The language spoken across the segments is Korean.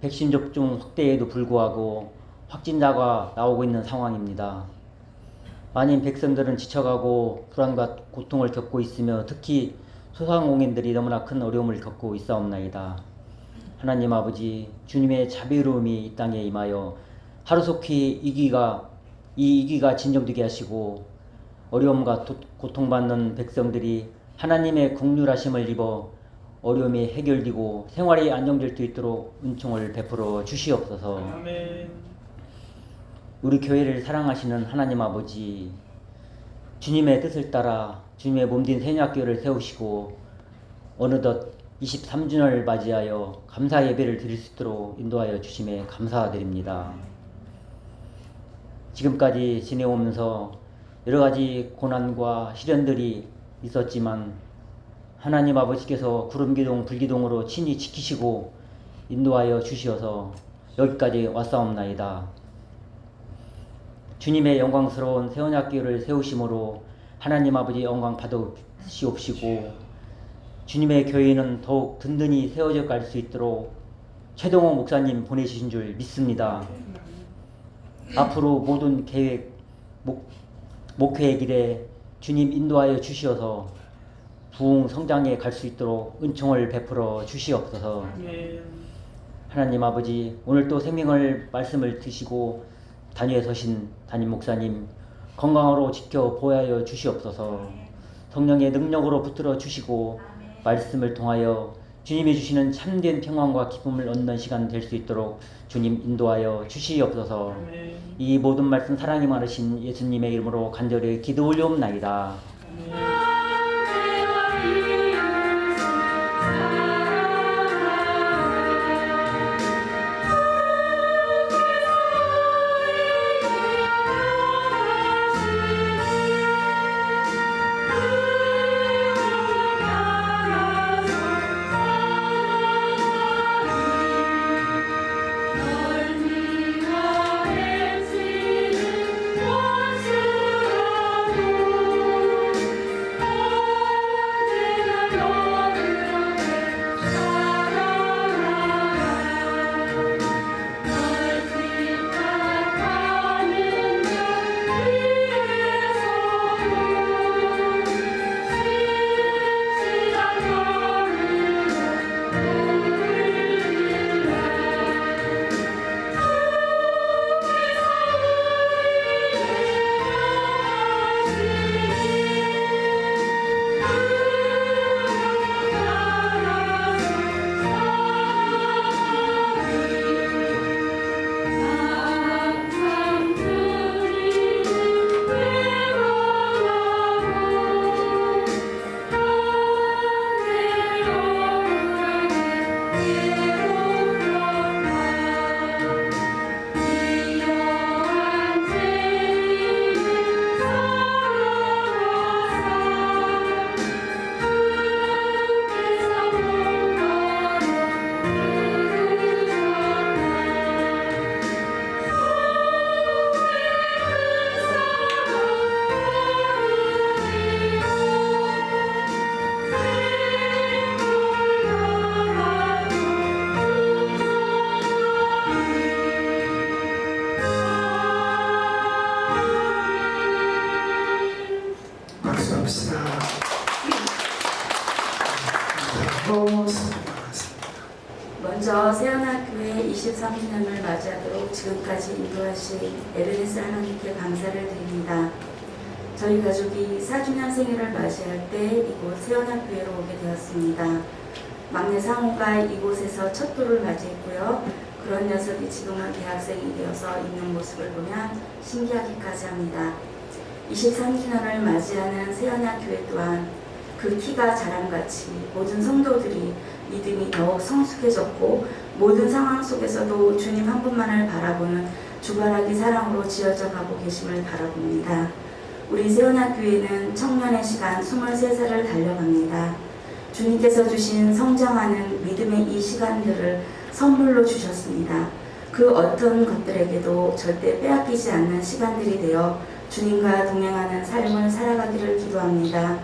백신 접종 확대에도 불구하고 확진자가 나오고 있는 상황입니다. 많은 백성들은 지쳐가고 불안과 고통을 겪고 있으며 특히 소상공인들이 너무나 큰 어려움을 겪고 있사옵나이다. 하나님 아버지, 주님의 자비로움이 이 땅에 임하여 하루속히 이 위기가 진정되게 하시고 어려움과 고통받는 백성들이 하나님의 긍휼하심을 입어 어려움이 해결되고 생활이 안정될 수 있도록 은총을 베풀어 주시옵소서. 아멘. 우리 교회를 사랑하시는 하나님 아버지, 주님의 뜻을 따라 주님의 몸된 새누리학교를 세우시고 어느덧 23주년을 맞이하여 감사 예배를 드릴 수 있도록 인도하여 주심에 감사드립니다. 지금까지 지내오면서 여러 가지 고난과 시련들이 있었지만 하나님 아버지께서 구름기둥 불기둥으로 친히 지키시고 인도하여 주시어서 여기까지 왔사옵나이다. 주님의 영광스러운 새언약교를 세우심으로 하나님 아버지 영광 받으시옵시고 주님의 교회는 더욱 든든히 세워져 갈 수 있도록 최동호 목사님 보내주신 줄 믿습니다. 앞으로 모든 계획, 목회의 길에 주님 인도하여 주시어서 부흥 성장에 갈 수 있도록 은총을 베풀어 주시옵소서. 하나님 아버지, 오늘 또 생명을 말씀을 드시고 단위에 서신 담임 목사님 건강으로 지켜 보호하여 주시옵소서. 성령의 능력으로 붙들어 주시고 말씀을 통하여 주님이 주시는 참된 평안과 기쁨을 얻는 시간 될 수 있도록 주님 인도하여 주시옵소서. 이 모든 말씀 사랑이 많으신 예수님의 이름으로 간절히 기도 올려옵나이다. 먼저 새언약교회 23주년을 맞이하도록 지금까지 인도하신 에르네스 하나님께 감사를 드립니다. 저희 가족이 4주년 생일을 맞이할 때 이곳 새언약교회로 오게 되었습니다. 막내 상호가 이곳에서 첫 돌을 맞이했고요. 그런 녀석이 지금은 대학생이 되어서 있는 모습을 보면 신기하기까지 합니다. 23주년을 맞이하는 새언약교회 또한 그 키가 자랑같이 모든 성도들이 믿음이 더욱 성숙해졌고 모든 상황 속에서도 주님 한 분만을 바라보는 주바라기 사랑으로 지어져 가고 계심을 바라봅니다. 우리 새언약교회는 청년의 시간 23살을 달려갑니다. 주님께서 주신 성장하는 믿음의 이 시간들을 선물로 주셨습니다. 그 어떤 것들에게도 절대 빼앗기지 않는 시간들이 되어 주님과 동행하는 삶을 살아가기를 기도합니다.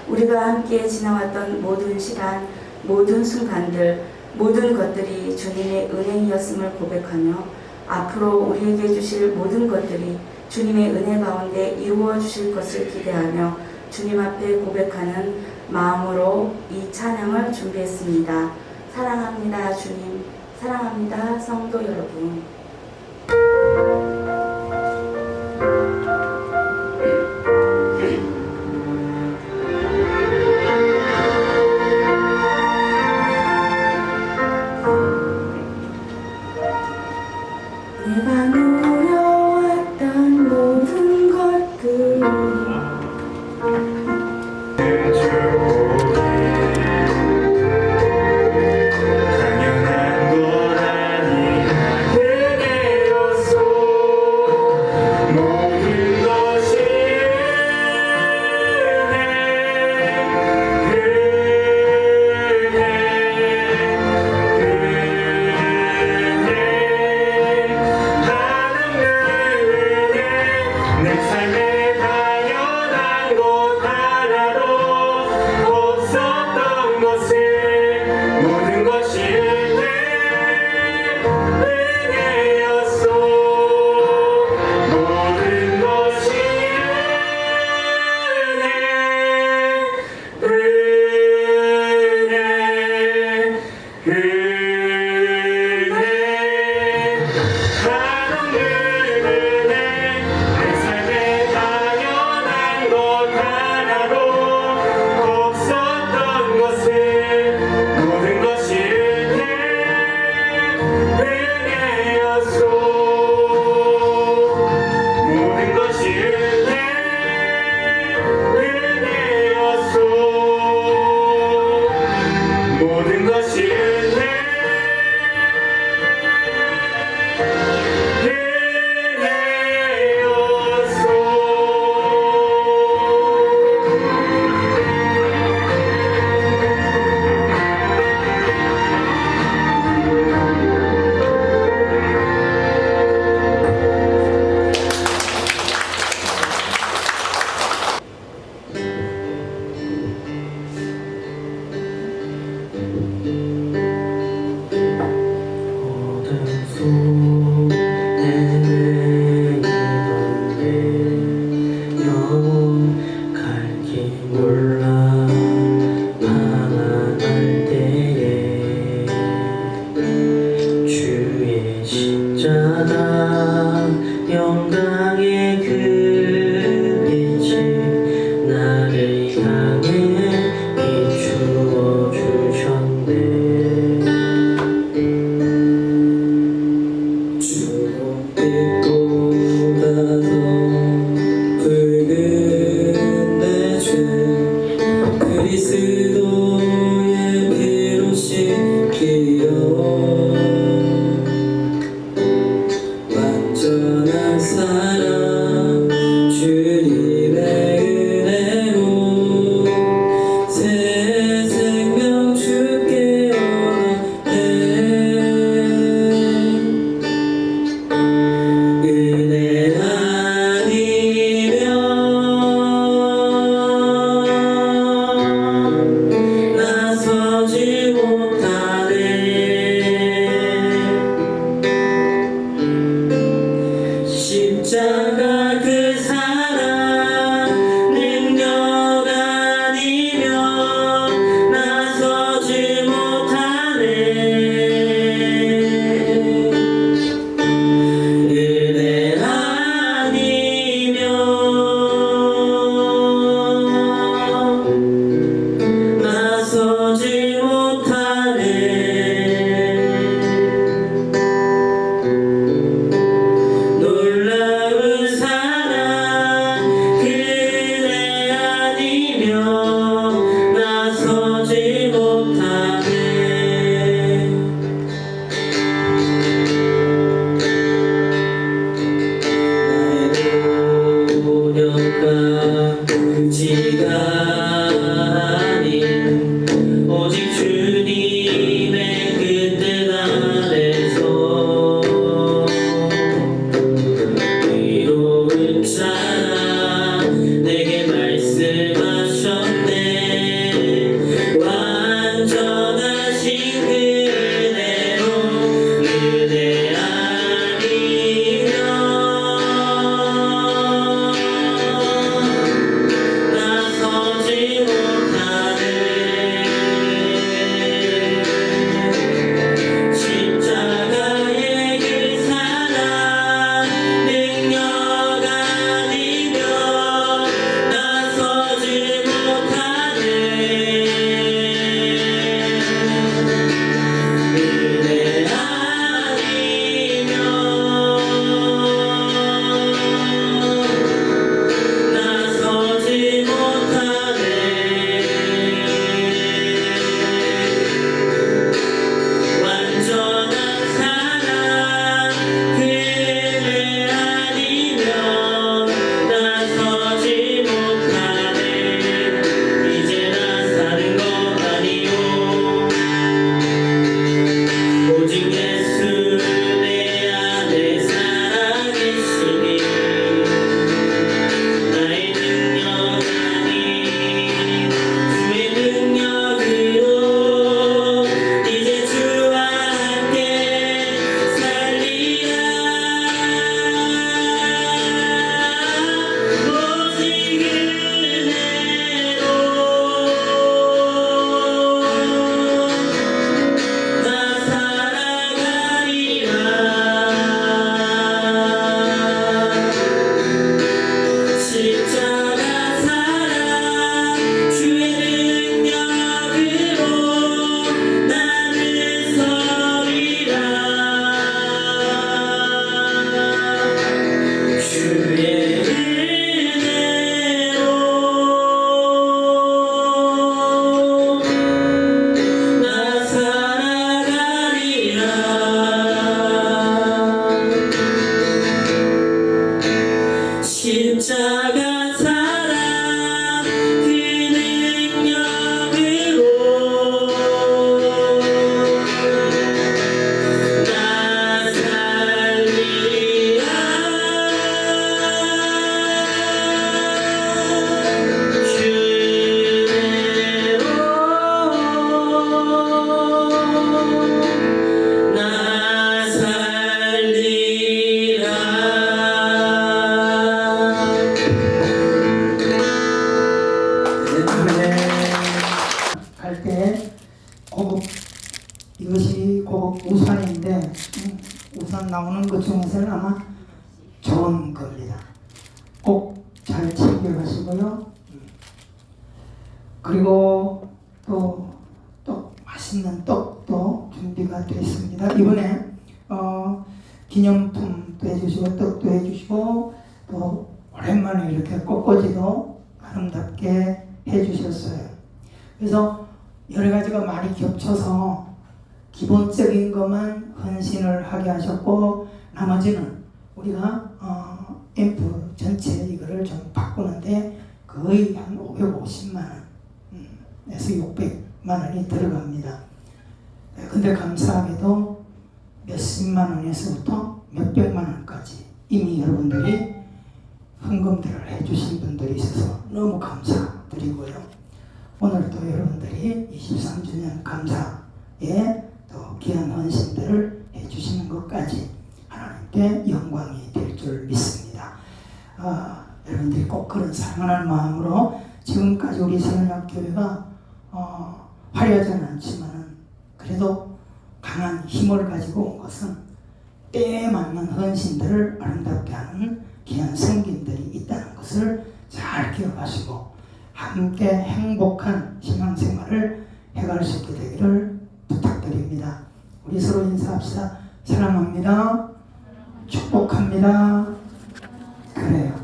우리가 함께 지나왔던 모든 시간, 모든 순간들 모든 것들이 주님의 은혜이었음을 고백하며 앞으로 우리에게 주실 모든 것들이 주님의 은혜 가운데 이루어 주실 것을 기대하며 주님 앞에 고백하는 마음으로 이 찬양을 준비했습니다. 사랑합니다 주님, 사랑합니다 성도 여러분. 내가 누려왔던 모든 것들 당연한 건 아니라 그게였소. 모든 것이 내 삶에 당연한 것 하나도 없었던 것을 모든 것이 은혜였소. 모든 것이 한없는 은혜. 내 삶에 당연한 것 하나도 없었던 것을 모든 것이 은혜였소. 모든 것이 은혜였소. 모든 것이 어둠 속에 외이던데 영원 갈길 몰라 방황할 때에 주의 십자가 영광의 그 빛이 나를 향해 비추어 주셨네. 주목듣고 가서 붉은 내 죄 그리스도의 피로 씻기어 완전한 사랑 주님의 은혜로 새 생명 주께 얻었네. 은혜 아니면 고급, 이것이 고급 우산인데 우산 나오는 것 중에서는 아마 좋은 겁니다. 꼭 잘 챙겨가시고요. 그리고 또 맛있는 떡도 준비가 되어 있습니다. 이번에 기념품도 해주시고 떡도 해주시고 또 오랜만에 이렇게 꽃꽂이도 아름답게 해주셨어요. 그래서 여러 가지가 많이 겹쳐서 기본적인 것만 헌신을 하게 하셨고 나머지는 우리가 앰프 전체 이거를 좀 바꾸는데 거의 한 550만 원에서 600만 원이 들어갑니다. 근데 감사하게도 몇십만 원에서부터 몇백만 원까지 이미 여러분들이 헌금들을 해주신 분들이 있어서 너무 감사드리고요. 오늘도 여러분들이 23주년 감사에 또 귀한 헌신들을 해주시는 것까지 하나님께 영광이 될 줄 믿습니다. 여러분들이 꼭 그런 사랑하는 마음으로 지금까지 우리 세연학교회가 화려하지는 않지만 그래도 강한 힘을 가지고 온 것은 때에 맞는 헌신들을 아름답게 하는 귀한 성김들이 있다는 것을 잘 기억하시고 함께 행복한 신앙생활을 해갈 수 있게 되기를 부탁드립니다. 우리 서로 인사합시다. 사랑합니다. 축복합니다. 그래요.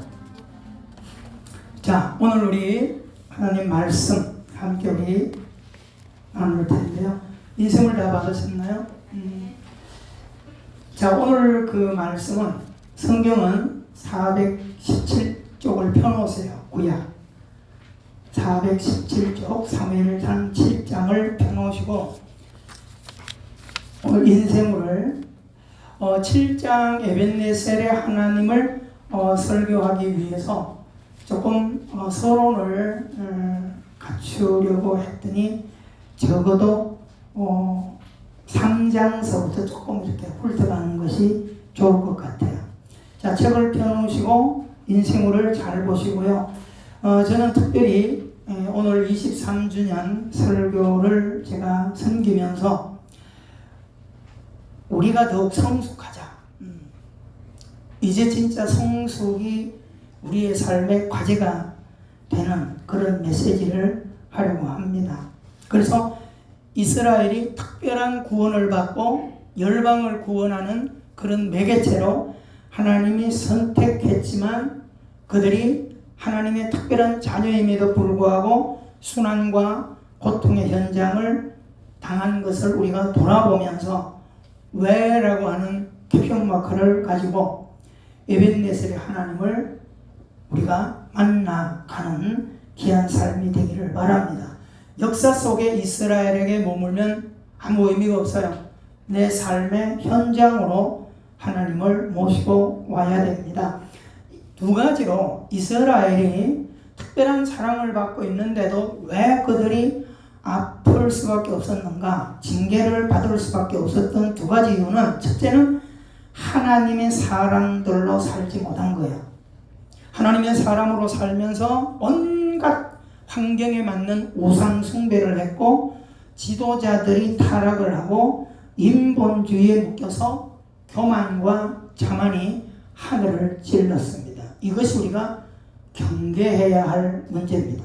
자, 오늘 우리 하나님 말씀 함께 우리 나눌 텐데요. 인생을 다 받으셨나요? 자, 오늘 그 말씀은 성경은 417쪽을 펴놓으세요. 구약 417쪽 사무엘상 7장을 펴놓으시고 오늘 인생을 7장 에벤네셀의 하나님을 설교하기 위해서 조금 서론을 갖추려고 했더니 적어도 3장서부터 조금 이렇게 훑어가는 것이 좋을 것 같아요. 자, 책을 펴놓으시고 인생을 잘 보시고요. 저는 특별히 오늘 23주년 설교를 제가 섬기면서 우리가 더욱 성숙하자. 이제 진짜 성숙이 우리의 삶의 과제가 되는 그런 메시지를 하려고 합니다. 그래서 이스라엘이 특별한 구원을 받고 열방을 구원하는 그런 매개체로 하나님이 선택했지만 그들이 하나님의 특별한 자녀임에도 불구하고 순환과 고통의 현장을 당한 것을 우리가 돌아보면서 왜라고 하는 캡션 마크를 가지고 에벤네셀의 하나님을 우리가 만나가는 귀한 삶이 되기를 바랍니다. 역사 속에 이스라엘에게 머물면 아무 의미가 없어요. 내 삶의 현장으로 하나님을 모시고 와야 됩니다. 두 가지로 이스라엘이 특별한 사랑을 받고 있는데도 왜 그들이 아플 수밖에 없었는가, 징계를 받을 수밖에 없었던 두 가지 이유는 첫째는 하나님의 사람들로 살지 못한 거예요. 하나님의 사람으로 살면서 온갖 환경에 맞는 우상 숭배를 했고 지도자들이 타락을 하고 인본주의에 묶여서 교만과 자만이 하늘을 찔렀습니다. 이것이 우리가 경계해야 할 문제입니다.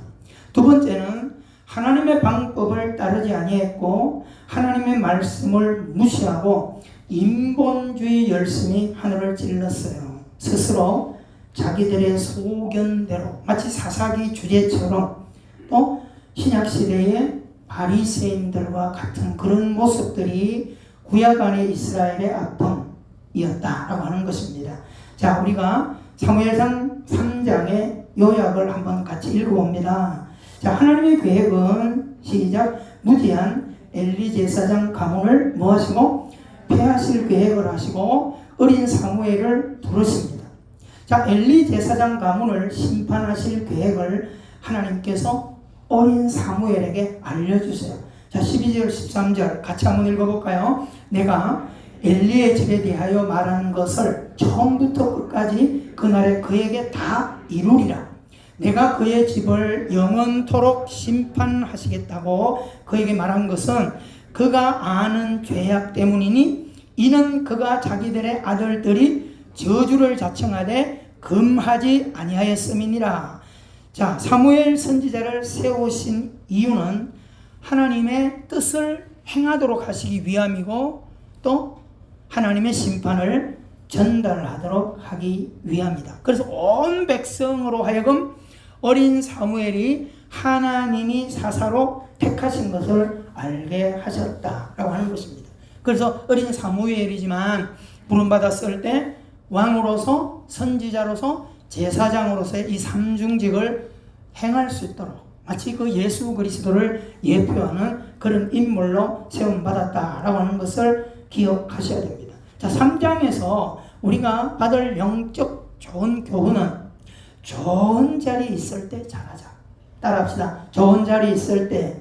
두 번째는 하나님의 방법을 따르지 아니했고 하나님의 말씀을 무시하고 인본주의 열심히 하늘을 찔렀어요. 스스로 자기들의 소견대로 마치 사사기 주제처럼 또 신약시대의 바리새인들과 같은 그런 모습들이 구약 안의 이스라엘의 아픔이었다라고 하는 것입니다. 자, 우리가 사무엘상 3장의 요약을 한번 같이 읽어봅니다. 자, 하나님의 계획은 시작 무지한 엘리 제사장 가문을 뭐 하시고 폐하실 계획을 하시고 어린 사무엘을 부르십니다. 자, 엘리 제사장 가문을 심판하실 계획을 하나님께서 어린 사무엘에게 알려주세요. 자, 12절 13절 같이 한번 읽어볼까요? 내가 엘리의 집에 대하여 말하는 것을 처음부터 끝까지 그날에 그에게 다 이루리라. 내가 그의 집을 영원토록 심판하시겠다고 그에게 말한 것은 그가 아는 죄악 때문이니 이는 그가 자기들의 아들들이 저주를 자청하되 금하지 아니하였음이니라. 자, 사무엘 선지자를 세우신 이유는 하나님의 뜻을 행하도록 하시기 위함이고 또 하나님의 심판을 전달하도록 하기 위함이다. 그래서 온 백성으로 하여금 어린 사무엘이 하나님이 사사로 택하신 것을 알게 하셨다라고 하는 것입니다. 그래서 어린 사무엘이지만 부름받았을 때 왕으로서 선지자로서 제사장으로서의 이 삼중직을 행할 수 있도록 마치 그 예수 그리스도를 예표하는 그런 인물로 세움받았다라고 하는 것을 기억하셔야 됩니다. 자, 3장에서 우리가 받을 영적 좋은 교훈은 좋은 자리에 있을 때 잘하자. 따라합시다. 좋은 자리에 있을 때,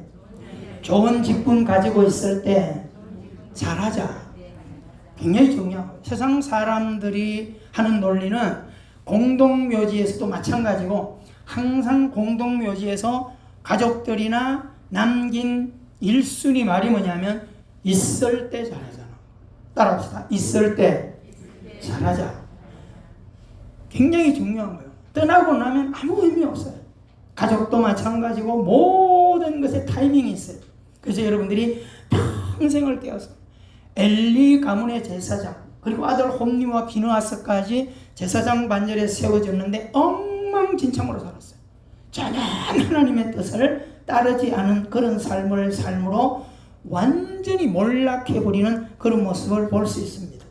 좋은 직분 가지고 있을 때 잘하자. 굉장히 중요해요. 세상 사람들이 하는 논리는 공동묘지에서도 마찬가지고 항상 공동묘지에서 가족들이나 남긴 1순위 말이 뭐냐면 있을 때 잘하잖아. 따라합시다. 있을 때 잘하자. 굉장히 중요한 거예요. 떠나고 나면 아무 의미 없어요. 가족도 마찬가지고 모든 것에 타이밍이 있어요. 그래서 여러분들이 평생을 깨어서 엘리 가문의 제사장 그리고 아들 홈리와 비느하스까지 제사장 반열에 세워졌는데 엉망진창으로 살았어요. 전혀 하나님의 뜻을 따르지 않은 그런 삶으로 완전히 몰락해버리는 그런 모습을 볼 수 있습니다.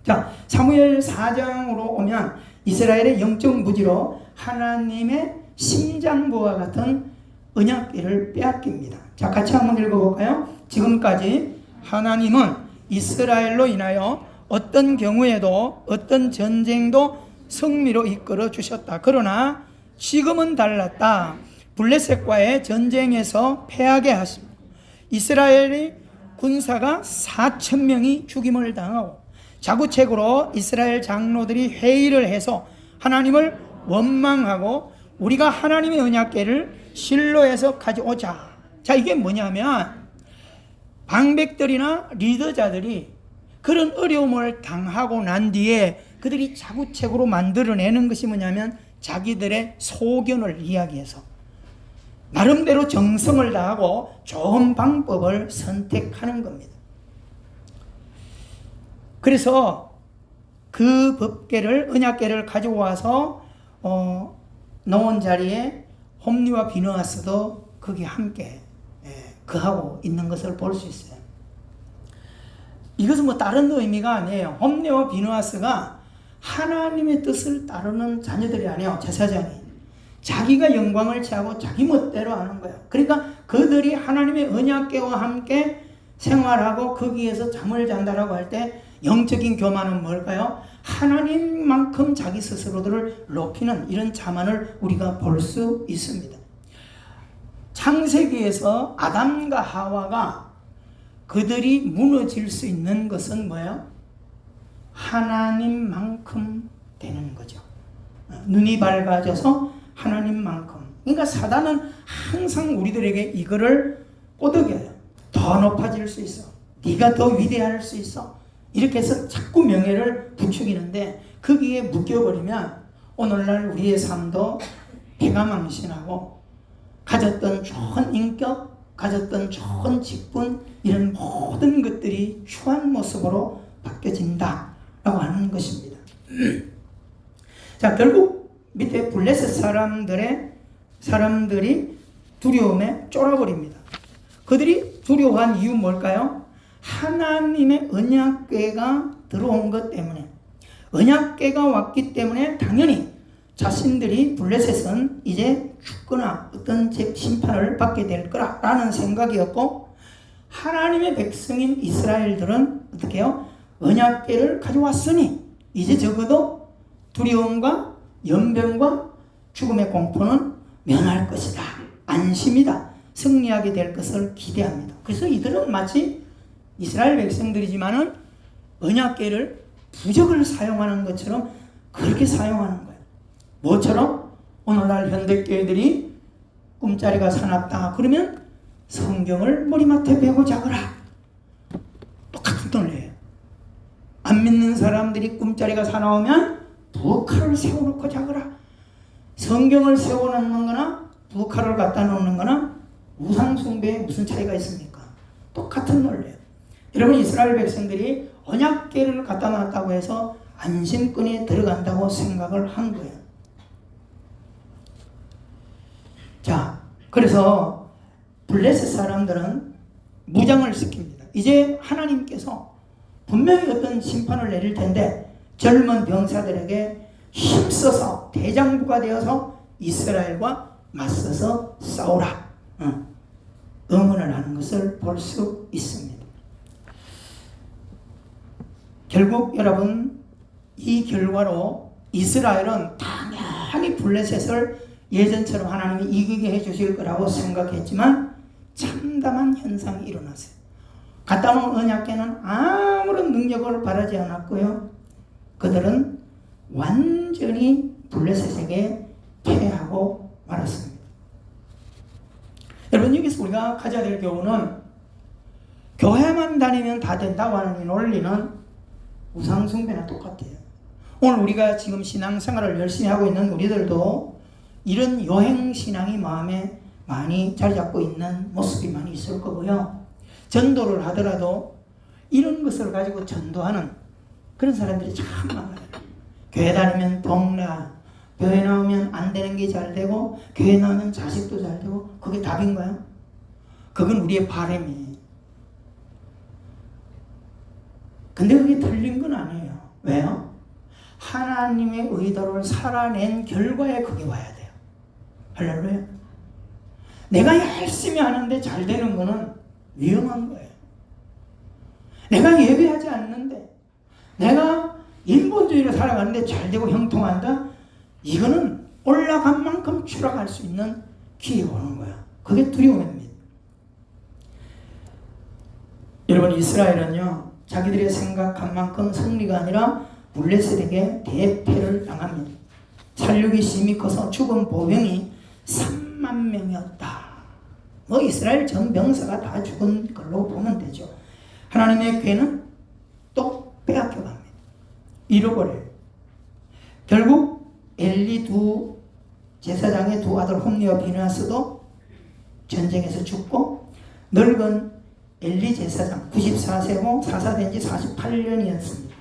자, 사무엘 4장으로 오면 이스라엘의 영적 무지로 하나님의 심장부와 같은 언약궤를 빼앗깁니다. 자, 같이 한번 읽어볼까요? 지금까지 하나님은 이스라엘로 인하여 어떤 경우에도 어떤 전쟁도 승리로 이끌어 주셨다. 그러나 지금은 달랐다. 블레셋과의 전쟁에서 패하게 하십니다. 이스라엘의 군사가 4,000명이 죽임을 당하고 자구책으로 이스라엘 장로들이 회의를 해서 하나님을 원망하고 우리가 하나님의 언약궤를 실로에서 가져오자. 자, 이게 뭐냐면 방백들이나 리더자들이 그런 어려움을 당하고 난 뒤에 그들이 자구책으로 만들어내는 것이 뭐냐면 자기들의 소견을 이야기해서 나름대로 정성을 다하고 좋은 방법을 선택하는 겁니다. 그래서 그 법궤를 언약궤를 가져와서 놓은 자리에 홈리와 비느하스도 거기 함께 그하고 있는 것을 볼 수 있어요. 이것은 뭐 다른 의미가 아니에요. 홈리와 비느하스가 하나님의 뜻을 따르는 자녀들이 아니에요. 제사장이 자기가 영광을 취하고 자기 멋대로 하는 거예요. 그러니까 그들이 하나님의 언약궤와 함께 생활하고 거기에서 잠을 잔다라고 할 때 영적인 교만은 뭘까요? 하나님만큼 자기 스스로들을 높이는 이런 자만을 우리가 볼 수 있습니다. 창세기에서 아담과 하와가 그들이 무너질 수 있는 것은 뭐예요? 하나님만큼 되는 거죠. 눈이 밝아져서 하나님만큼. 그러니까 사단은 항상 우리들에게 이거를 꼬드겨요. 더 높아질 수 있어. 네가 더 위대할 수 있어. 이렇게 해서 자꾸 명예를 부추기는데 거기에 묶여버리면 오늘날 우리의 삶도 배가 망신하고 가졌던 좋은 인격, 가졌던 좋은 직분 이런 모든 것들이 추한 모습으로 바뀌어진다라고 하는 것입니다. 자, 결국 밑에 블레셋 사람들이 두려움에 쫄아버립니다. 그들이 두려워한 이유 뭘까요? 하나님의 언약궤가 들어온 것 때문에 언약궤가 왔기 때문에 당연히 자신들이 블레셋은 이제 죽거나 어떤 심판을 받게 될 거라는 생각이었고 하나님의 백성인 이스라엘들은 어떻게 해요? 언약궤를 가져왔으니 이제 적어도 두려움과 연병과 죽음의 공포는 면할 것이다. 안심이다. 승리하게 될 것을 기대합니다. 그래서 이들은 마치 이스라엘 백성들이지만은 언약궤를 부적을 사용하는 것처럼 그렇게 사용하는 거예요. 뭐처럼? 오늘날 현대교회들이 꿈자리가 사납다 그러면 성경을 머리맡에 베고 자거라. 똑같은 논리예요. 안 믿는 사람들이 꿈자리가 사나우면 부엌칼을 세워놓고 자거라. 성경을 세워놓는 거나 부엌칼을 갖다 놓는 거나 우상숭배에 무슨 차이가 있습니까? 똑같은 논리예요. 여러분, 이스라엘 백성들이 언약궤를 갖다 놨다고 해서 안심권에 들어간다고 생각을 한 거예요. 자, 그래서 블레셋 사람들은 무장을 시킵니다. 이제 하나님께서 분명히 어떤 심판을 내릴 텐데 젊은 병사들에게 힘써서 대장부가 되어서 이스라엘과 맞서서 싸우라. 응원을 하는 것을 볼 수 있습니다. 결국 여러분, 이 결과로 이스라엘은 당연히 블레셋을 예전처럼 하나님이 이기게 해주실 거라고 생각했지만 참담한 현상이 일어났어요. 갖다 놓은 언약궤는 아무런 능력을 바라지 않았고요. 그들은 완전히 블레셋에게 패하고 말았습니다. 여러분, 여기서 우리가 가져야 될 교훈은 교회만 다니면 다 된다고 하는 이 논리는 우상숭배나 똑같아요. 오늘 우리가 지금 신앙생활을 열심히 하고 있는 우리들도 이런 여행신앙이 마음에 많이 자리 잡고 있는 모습이 많이 있을 거고요. 전도를 하더라도 이런 것을 가지고 전도하는 그런 사람들이 참 많아요. 교회 다니면 동나, 교회 나오면 안 되는 게 잘 되고, 교회 나오면 자식도 잘 되고, 그게 답인가요? 그건 우리의 바람이에요. 근데 그게 틀린 건 아니에요. 왜요? 하나님의 의도를 살아낸 결과에 그게 와야 돼요. 할렐루야. 내가 열심히 하는데 잘 되는 거는 위험한 거예요. 내가 예배하지 않는데, 내가 인본주의로 살아가는데 잘 되고 형통한다? 이거는 올라간 만큼 추락할 수 있는 기회가 오는 거야. 그게 두려움입니다. 여러분, 이스라엘은요, 자기들이 생각한 만큼 승리가 아니라 블레셋에게 대패를 당합니다. 살육이 심히 커서 죽은 보병이 3만 명이었다. 뭐 이스라엘 전 병사가 다 죽은 걸로 보면 되죠. 하나님의 궤는 또 빼앗겨갑니다. 잃어버려요. 결국 엘리 제사장의 두 아들 홈리와 비느하스도 전쟁에서 죽고, 늙은 엘리 제사장 94세고 사사된 지 48년이었습니다.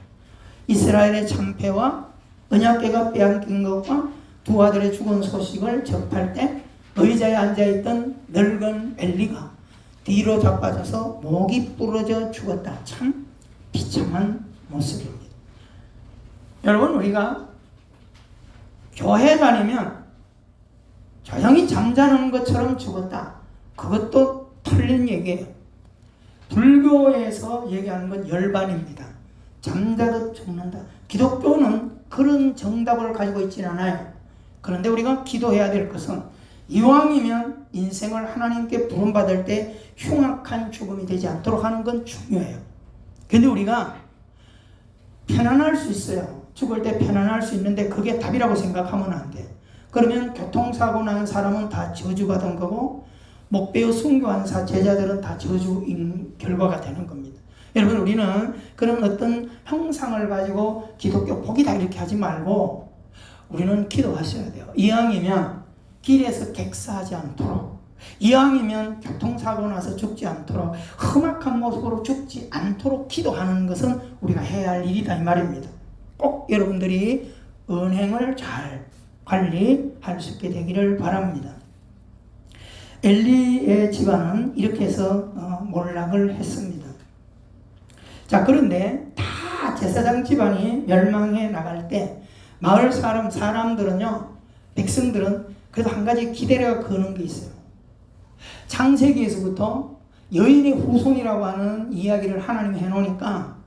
이스라엘의 참패와 언약궤가 빼앗긴 것과 두 아들의 죽은 소식을 접할 때 의자에 앉아있던 늙은 엘리가 뒤로 자빠져서 목이 부러져 죽었다. 참 비참한 모습입니다. 여러분, 우리가 교회 다니면 조용히 잠자는 것처럼 죽었다. 그것도 틀린 얘기예요. 불교에서 얘기하는 건 열반입니다. 잠자듯 죽는다. 기독교는 그런 정답을 가지고 있지는 않아요. 그런데 우리가 기도해야 될 것은 이왕이면 인생을 하나님께 부름받을 때 흉악한 죽음이 되지 않도록 하는 건 중요해요. 근데 우리가 편안할 수 있어요. 죽을 때 편안할 수 있는데 그게 답이라고 생각하면 안 돼요. 그러면 교통사고 난 사람은 다 저주받은 거고, 목배우 순교한 제자들은 다 저주인 결과가 되는 겁니다. 여러분, 우리는 그런 어떤 형상을 가지고 기독교 복이다 이렇게 하지 말고 우리는 기도하셔야 돼요. 이왕이면 길에서 객사하지 않도록, 이왕이면 교통사고 나서 죽지 않도록, 험악한 모습으로 죽지 않도록 기도하는 것은 우리가 해야 할 일이다 이 말입니다. 꼭 여러분들이 은행을 잘 관리할 수 있게 되기를 바랍니다. 엘리의 집안은 이렇게 해서 몰락을 했습니다. 자, 그런데 다 제사장 집안이 멸망해 나갈 때 마을 사람들은요, 백성들은 그래도 한 가지 기대가 거는 게 있어요. 창세기에서부터 여인의 후손이라고 하는 이야기를 하나님이 해놓으니까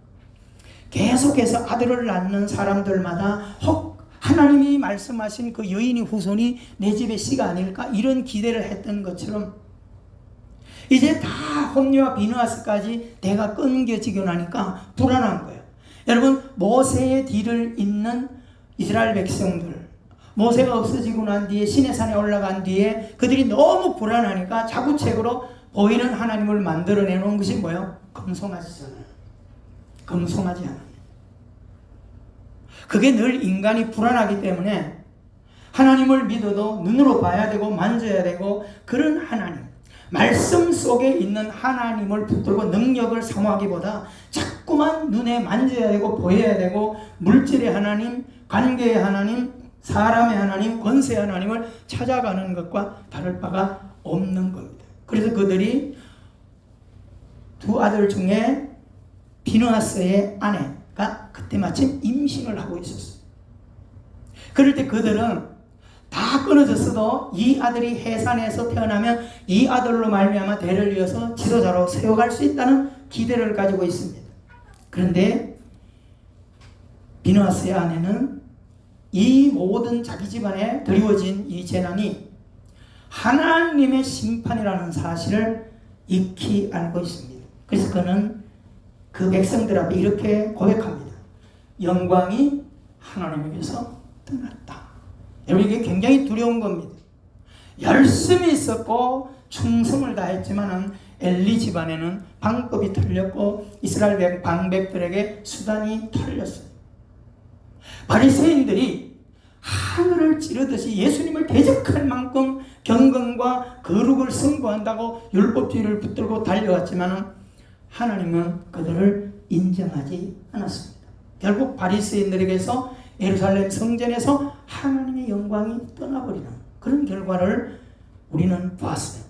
계속해서 아들을 낳는 사람들마다 혹 하나님이 말씀하신 그 여인의 후손이 내 집의 씨가 아닐까 이런 기대를 했던 것처럼 이제 다 홈리와 비느하스까지 대가 끊겨지고 나니까 불안한 거예요. 여러분, 모세의 뒤를 잇는 이스라엘 백성들, 모세가 없어지고 난 뒤에 시내산에 올라간 뒤에 그들이 너무 불안하니까 자구책으로 보이는 하나님을 만들어내 놓은 것이 뭐예요? 금송아지잖아요. 금송아지 하나님. 그게 늘 인간이 불안하기 때문에 하나님을 믿어도 눈으로 봐야 되고 만져야 되고 그런 하나님, 말씀 속에 있는 하나님을 붙들고 능력을 사모하기보다 자꾸만 눈에 만져야 되고 보여야 되고 물질의 하나님, 관계의 하나님, 사람의 하나님, 권세의 하나님을 찾아가는 것과 다를 바가 없는 겁니다. 그래서 그들이 두 아들 중에 비느하스의 아내가 그때 마침 임신을 하고 있었어요. 그럴 때 그들은 다 끊어졌어도 이 아들이 해산에서 태어나면 이 아들로 말미암아 대를 이어서 지도자로 세워갈 수 있다는 기대를 가지고 있습니다. 그런데 비느하스의 아내는 이 모든 자기 집안에 드리워진 이 재난이 하나님의 심판이라는 사실을 익히 알고 있습니다. 그래서 그는 그 백성들 앞에 이렇게 고백합니다. 영광이 하나님에게서 떠났다. 여러분, 이게 굉장히 두려운 겁니다. 열심히 있었고 충성을 다했지만 엘리 집안에는 방법이 틀렸고 이스라엘 방백들에게 수단이 틀렸어요. 바리새인들이 하늘을 찌르듯이 예수님을 대적할 만큼 경건과 거룩을 선고한다고 율법주의를 붙들고 달려왔지만 하나님은 그들을 인정하지 않았습니다. 결국 바리새인들에게서 예루살렘 성전에서 하나님의 영광이 떠나버리는 그런 결과를 우리는 보았어요.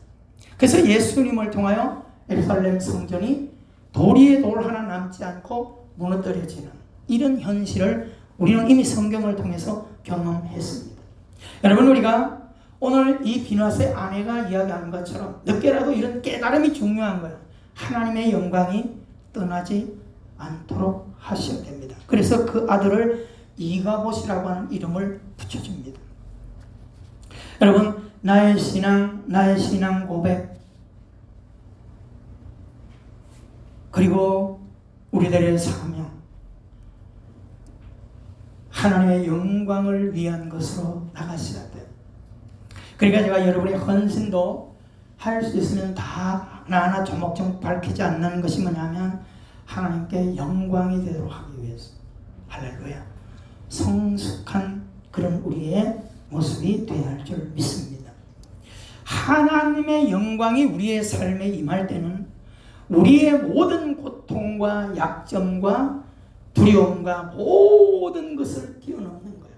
그래서 예수님을 통하여 예루살렘 성전이 돌 위에 돌 하나 남지 않고 무너뜨려지는 이런 현실을 우리는 이미 성경을 통해서 경험했습니다. 여러분, 우리가 오늘 이 비느하스의 아내가 이야기하는 것처럼 늦게라도 이런 깨달음이 중요한 거예요. 하나님의 영광이 떠나지 않도록 하셔야 됩니다. 그래서 그 아들을 이가봇이라고 하는 이름을 붙여줍니다. 여러분, 나의 신앙 고백, 그리고 우리들의 사명, 하나님의 영광을 위한 것으로 나가셔야 돼요. 그러니까 제가 여러분의 헌신도 할 수 있으면 다 하나하나 조목조목 밝히지 않는 것이 뭐냐면 하나님께 영광이 되도록 하기 위해서. 할렐루야. 성숙한 그런 우리의 모습이 되어야 할 줄 믿습니다. 하나님의 영광이 우리의 삶에 임할 때는 우리의 모든 고통과 약점과 두려움과 모든 것을 뛰어넘는 거예요.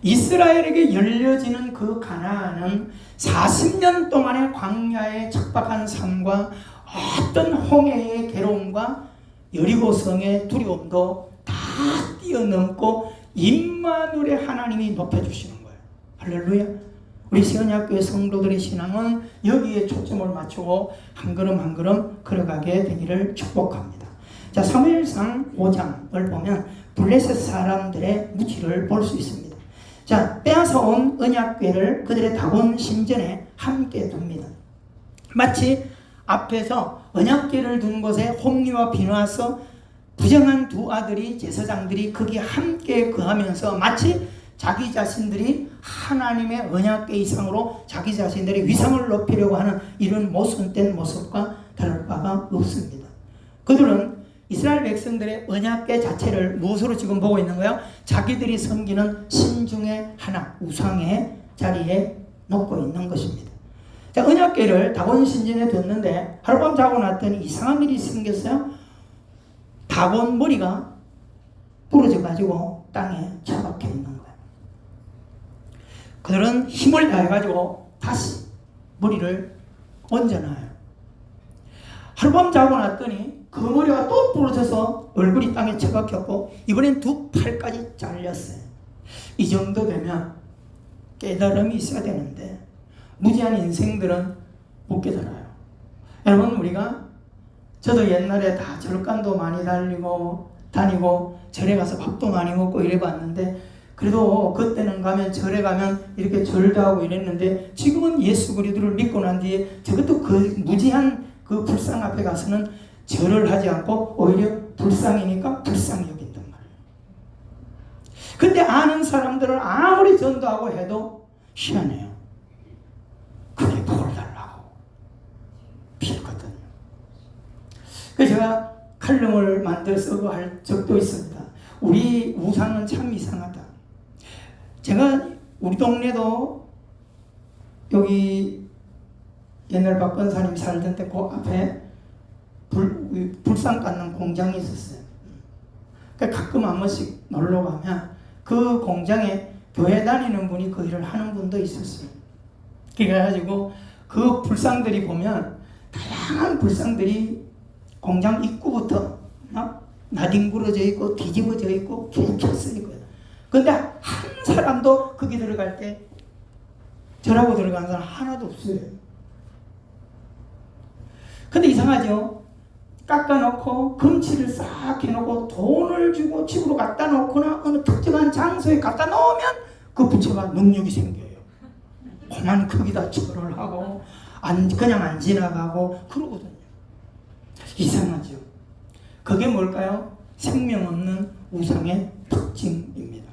이스라엘에게 열려지는 그 가나안은 40년 동안의 광야의 척박한 삶과 어떤 홍해의 괴로움과 여리고성의 두려움도 다 뛰어넘고 임마누엘의 하나님이 높여주시는 거예요. 할렐루야. 우리 시원학교의 성도들의 신앙은 여기에 초점을 맞추고 한 걸음 한 걸음 걸어가게 되기를 축복합니다. 자, 사무엘상 5장을 보면 블레셋 사람들의 무지를 볼 수 있습니다. 자, 빼앗아온 언약궤를 그들의 다곤 신전에 함께 둡니다. 마치 앞에서 언약궤를 둔 곳에 홈리와 비느하스 부정한 두 아들이 제사장들이 거기 함께 거하면서 마치 자기 자신들이 하나님의 언약궤 이상으로 자기 자신들의 위상을 높이려고 하는 이런 모순된 모습과 다를 바가 없습니다. 그들은 이스라엘 백성들의 언약궤 자체를 무엇으로 지금 보고 있는 거예요? 자기들이 섬기는 신 중에 하나, 우상의 자리에 놓고 있는 것입니다. 자, 언약궤를 다곤 신전에 뒀는데 하룻밤 자고 났더니 이상한 일이 생겼어요. 다곤 머리가 부러져 가지고 땅에 처박혀 있는 거예요. 그들은 힘을 다해 가지고 다시 머리를 얹어놔요. 하룻밤 자고 났더니 그 머리가 또 부러져서 얼굴이 땅에 처박혔고 이번엔 두 팔까지 잘렸어요. 이 정도 되면 깨달음이 있어야 되는데 무지한 인생들은 못 깨달아요. 여러분, 우리가 저도 옛날에 다 절간도 많이 다니고 절에 가서 밥도 많이 먹고 이래봤는데 그래도 그때는 가면 절에 가면 이렇게 절도 하고 이랬는데 지금은 예수 그리스도를 믿고 난 뒤에 저것도 그 무지한 그 불상 앞에 가서는 절을 하지 않고 오히려 불상이니까 불쌍히 여긴단 말이에요. 근데 아는 사람들은 아무리 전도하고 해도 희한해요. 그게 돌 달라고 빌거든요. 그래서 제가 칼럼을 만들어서 할 적도 있습니다. 우리 우상은 참 이상하다. 제가 우리 동네도 여기 옛날 박건사님 살던 데 그 앞에 불상 깎는 공장이 있었어요. 그러니까 가끔 한 번씩 놀러 가면 그 공장에 교회 다니는 분이 그 일을 하는 분도 있었어요. 그래가지고 그 불상들이 보면 다양한 불상들이 공장 입구부터 나뒹굴어져 있고 뒤집어져 있고 겹쳐 있고요. 근데 한 사람도 거기 들어갈 때 저라고 들어가는 사람 하나도 없어요. 근데 이상하죠? 깎아놓고 금치를 싹 해놓고 돈을 주고 집으로 갖다 놓거나 어느 특정한 장소에 갖다 놓으면 그 부처가 능력이 생겨요. 그만 거기다 절을 하고 그냥 안 지나가고 그러거든요. 이상하죠? 그게 뭘까요? 생명 없는 우상의 특징입니다.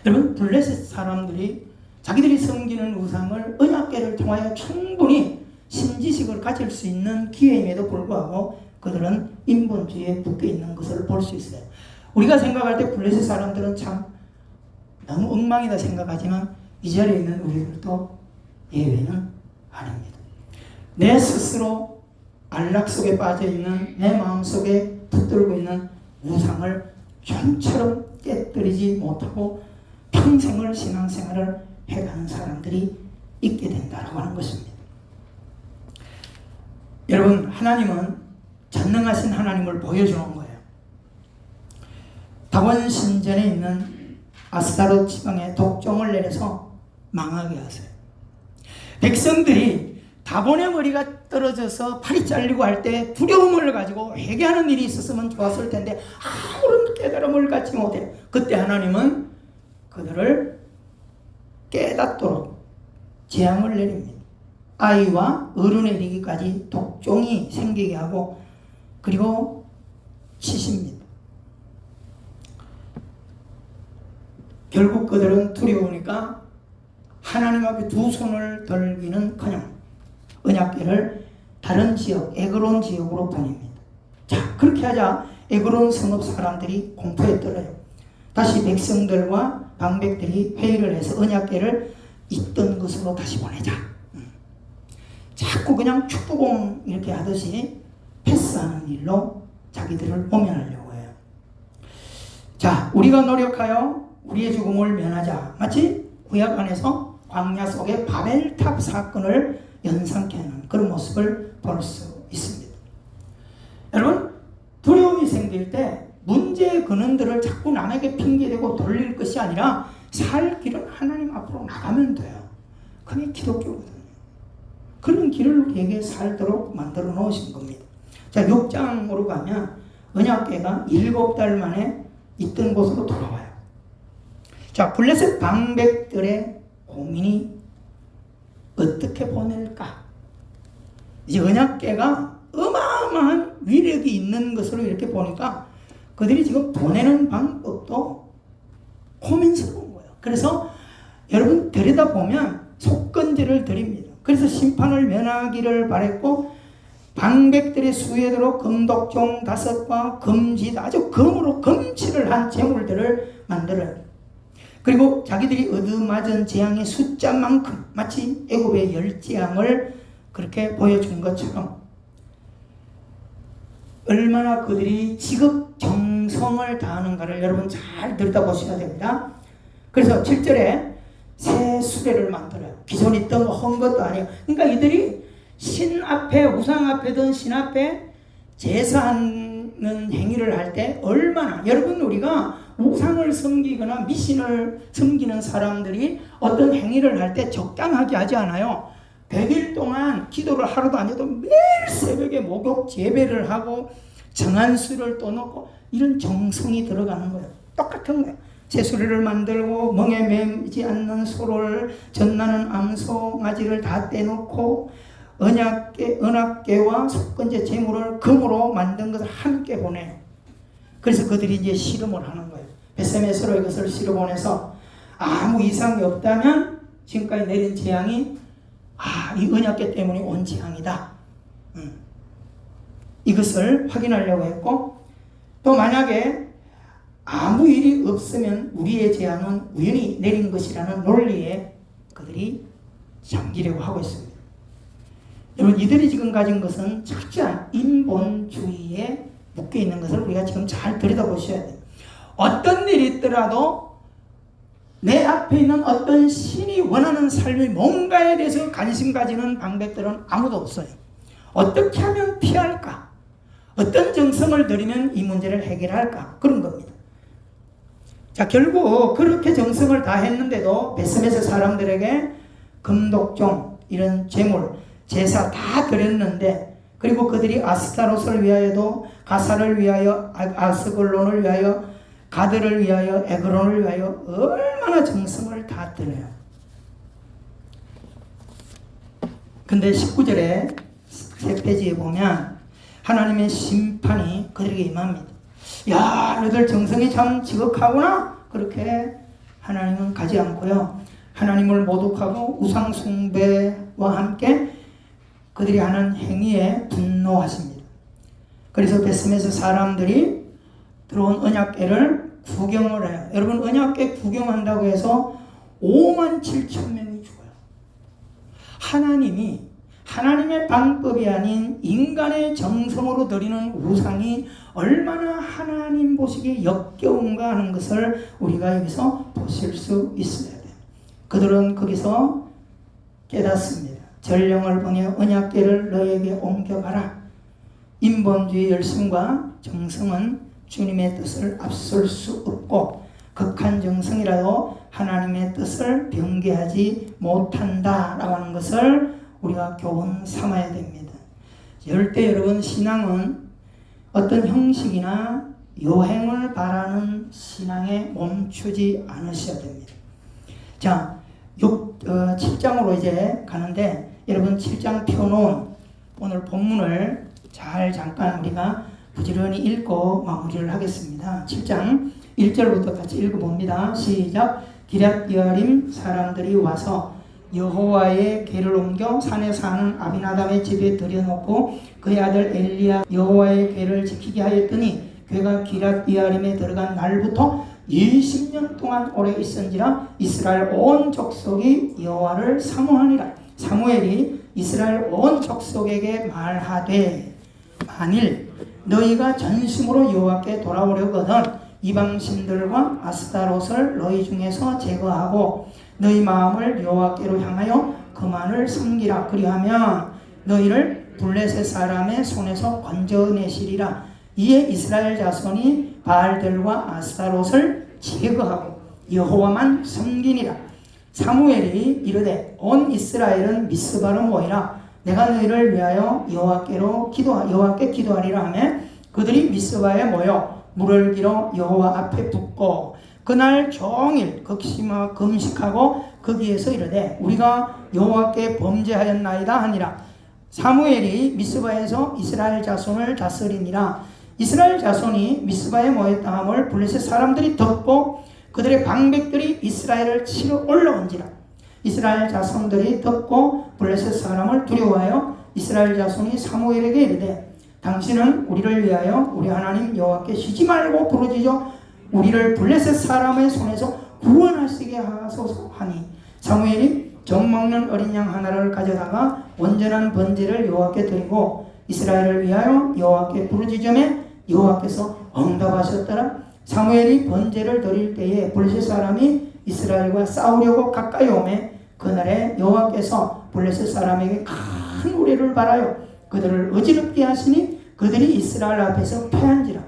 여러분, 블레셋 사람들이 자기들이 섬기는 우상을 언약궤를 통하여 충분히 신지식을 가질 수 있는 기회임에도 불구하고 그들은 인본주의에 묶여 있는 것을 볼 수 있어요. 우리가 생각할 때 블레셋 사람들은 참 너무 엉망이다 생각하지만 이 자리에 있는 우리들도 예외는 아닙니다. 내 스스로 안락 속에 빠져있는 내 마음속에 붙들고 있는 우상을 좀처럼 깨뜨리지 못하고 평생을 신앙생활을 해가는 사람들이 있게 된다고 하는 것입니다. 여러분, 하나님은 전능하신 하나님을 보여주는 거예요. 다원 신전에 있는 아스타롯 지방에 독종을 내려서 망하게 하세요. 백성들이 다본의 머리가 떨어져서 팔이 잘리고 할 때 두려움을 가지고 회개하는 일이 있었으면 좋았을 텐데 아무런 깨달음을 갖지 못해요. 그때 하나님은 그들을 깨닫도록 재앙을 내립니다. 아이와 어른에 이르기까지 독종이 생기게 하고 그리고 치십니다. 결국 그들은 두려우니까 하나님 앞에 두 손을 들기는커녕 언약궤를 다른 지역, 에그론 지역으로 보냅니다. 자, 그렇게 하자 에그론 성읍 사람들이 공포에 떨어요. 다시 백성들과 방백들이 회의를 해서 언약궤를 있던 곳으로 다시 보내자. 자꾸 그냥 축구공 이렇게 하듯이 패스하는 일로 자기들을 모면하려고 해요. 자, 우리가 노력하여 우리의 죽음을 면하자. 마치 구약 안에서 광야 속의 바벨탑 사건을 연상케 하는 그런 모습을 볼 수 있습니다. 여러분, 두려움이 생길 때 문제의 근원들을 자꾸 남에게 핑계대고 돌릴 것이 아니라 살 길은 하나님 앞으로 나가면 돼요. 그게 기독교거든요. 그런 길을 우리에게 살도록 만들어 놓으신 겁니다. 자, 6장으로 가면 언약궤가 7달 만에 있던 곳으로 돌아와요. 자, 블레셋 방백들의 고민이 어떻게 보낼까? 이제 언약궤가 어마어마한 위력이 있는 것으로 이렇게 보니까 그들이 지금 보내는 방법도 고민스러운 거예요. 그래서 여러분 들여다보면 속건제를 드립니다. 그래서 심판을 면하기를 바랬고 방백들의 수에대로 금독종 5과 금지 아주 금으로 금칠을 한 제물들을 만들어요. 그리고 자기들이 얻어맞은 재앙의 숫자만큼 마치 애굽의 10재앙을 그렇게 보여준 것처럼 얼마나 그들이 지극정성을 다하는가를 여러분 잘 들여다보셔야 됩니다. 그래서 7절에 새 수레를 만들어요. 기존 있던 거 한 것도 아니에요. 그러니까 이들이 신 앞에 우상 앞에든 신 앞에 제사하는 행위를 할 때 얼마나 여러분 우리가 우상을 섬기거나 미신을 섬기는 사람들이 어떤 행위를 할 때 적당하게 하지 않아요. 100일 동안 기도를 하루도 안 해도 매일 새벽에 목욕 재배를 하고 정한 수를 또 넣고 이런 정성이 들어가는 거예요. 똑같은 거예요. 새수레를 만들고 멍에 매지 않는 소를 전나는 암소 가지를 다 떼놓고 언약궤와 속건제 제물을 금으로 만든 것을 함께 보내요. 그래서 그들이 이제 실험을 하는 거예요. 베세메스로 이것을 실어 보내서 아무 이상이 없다면 지금까지 내린 재앙이 이 언약궤 때문에 온 재앙이다. 이것을 확인하려고 했고, 또 만약에 아무 일이 없으면 우리의 재앙은 우연히 내린 것이라는 논리에 그들이 잠기려고 하고 있습니다. 여러분, 이들이 지금 가진 것은 철저한 인본주의에 묶여 있는 것을 우리가 지금 잘 들여다보셔야 돼요. 어떤 일이 있더라도 내 앞에 있는 어떤 신이 원하는 삶이 뭔가에 대해서 관심 가지는 방백들은 아무도 없어요. 어떻게 하면 피할까? 어떤 정성을 들이면 이 문제를 해결할까? 그런 겁니다. 자, 결국 그렇게 정성을 다 했는데도 베스메스 사람들에게 금독종, 이런 제물, 제사 다 드렸는데, 그리고 그들이 아스타롯을 위하여도 가사를 위하여, 아스글론을 위하여, 가드를 위하여, 에그론을 위하여 얼마나 정성을 다 드려요. 근데 19절에 세 페이지에 보면 하나님의 심판이 그들에게 임합니다. 야, 너희들 정성이 참 지극하구나. 그렇게 하나님은 가지 않고요, 하나님을 모독하고 우상 숭배와 함께 그들이 하는 행위에 분노하십니다. 그래서 베스메스 사람들이 들어온 언약궤를 구경을 해요. 여러분, 언약궤 구경한다고 해서 57,000명이 죽어요. 하나님의 방법이 아닌 인간의 정성으로 드리는 우상이 얼마나 하나님 보시기에 역겨운가 하는 것을 우리가 여기서 보실 수 있어야 돼요. 그들은 거기서 깨닫습니다. 전령을 보내 언약궤를 너에게 옮겨가라. 인본주의 열심과 정성은 주님의 뜻을 앞설 수 없고, 극한 정성이라도 하나님의 뜻을 변개하지 못한다라고 하는 것을 우리가 교훈 삼아야 됩니다. 절대 여러분, 신앙은 어떤 형식이나 요행을 바라는 신앙에 멈추지 않으셔야 됩니다. 자, 7장으로 이제 가는데, 여러분 7장 펴놓은 오늘 본문을 잘 잠깐 우리가 부지런히 읽고 마무리를 하겠습니다. 7장 1절부터 같이 읽어봅니다. 시작. 기럇여아림 사람들이 와서 여호와의 궤를 옮겨 산에 사는 아비나답의 집에 들여놓고 그의 아들 엘리야 여호와의 궤를 지키게 하였더니 궤가 기럇여아림에 들어간 날부터 20년 동안 오래 있은지라 이스라엘 온 족속이 여호와를 사모하니라. 사무엘이 이스라엘 온 족속에게 말하되, 만일 너희가 전심으로 여호와께 돌아오려거든 이방신들과 아스타롯을 너희 중에서 제거하고 너희 마음을 여호와께로 향하여 그만을 섬기라. 그리하면 너희를 블레셋 사람의 손에서 건져내시리라. 이에 이스라엘 자손이 바알들과 아스타롯을 제거하고 여호와만 섬기니라. 사무엘이 이르되 온 이스라엘은 미스바로 모이라. 내가 너희를 위하여 여호와께 기도하리라 하며 그들이 미스바에 모여 물을 길어 여호와 앞에 붓고 그날 종일 극심하 금식하고 거기에서 이르되 우리가 여호와께 범죄하였나이다 하니라. 사무엘이 미스바에서 이스라엘 자손을 다스리니라. 이스라엘 자손이 미스바에 모였다 함을 블레셋 사람들이 듣고 그들의 방백들이 이스라엘을 치러 올라온지라. 이스라엘 자손들이 듣고 블레셋 사람을 두려워하여 이스라엘 자손이 사무엘에게 이르되 당신은 우리를 위하여 우리 하나님 여호와께 쉬지 말고 부르짖어 우리를 블레셋 사람의 손에서 구원하시게 하소서 하니, 사무엘이 젖먹는 어린 양 하나를 가져다가 온전한 번제를 여호와께 드리고 이스라엘을 위하여 여호와께 부르짖으매 여호와께서 응답하셨더라. 사무엘이 번제를 드릴 때에 블레셋 사람이 이스라엘과 싸우려고 가까이 오매 그날에 여호와께서 블레셋 사람에게 큰 우레를 발하여 그들을 어지럽게 하시니 그들이 이스라엘 앞에서 패한지라.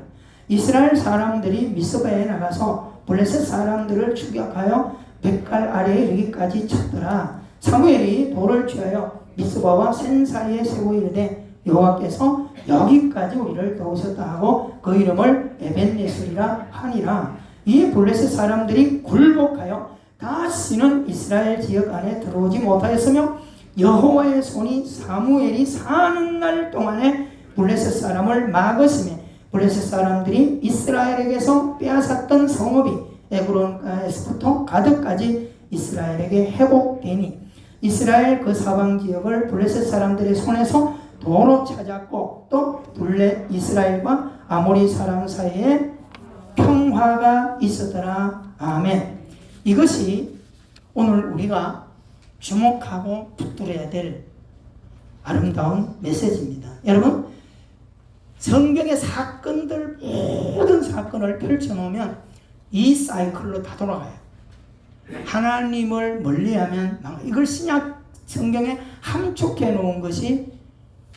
이스라엘 사람들이 미스바에 나가서 블레셋 사람들을 추격하여 백갈 아래에 이르기까지 쳤더라. 사무엘이 돌을 취하여 미스바와 센 사이에 세워 이르되 여호와께서 여기까지 우리를 도우셨다 하고 그 이름을 에벤네슬이라 하니라. 이에 블레셋 사람들이 굴복하여 다시는 이스라엘 지역 안에 들어오지 못하였으며 여호와의 손이 사무엘이 사는 날 동안에 블레셋 사람을 막으시며 블레셋 사람들이 이스라엘에게서 빼앗았던 성읍이 에브론에서부터 가드까지 이스라엘에게 회복되니 이스라엘 그 사방 지역을 블레셋 사람들의 손에서 도로 찾았고 또 이스라엘과 아모리 사람 사이에 평화가 있었더라. 아멘. 이것이 오늘 우리가 주목하고 붙들어야 될 아름다운 메시지입니다. 여러분, 성경의 사건들, 모든 사건을 펼쳐놓으면 이 사이클로 다 돌아가요. 하나님을 멀리하면 이걸 신약 성경에 함축해 놓은 것이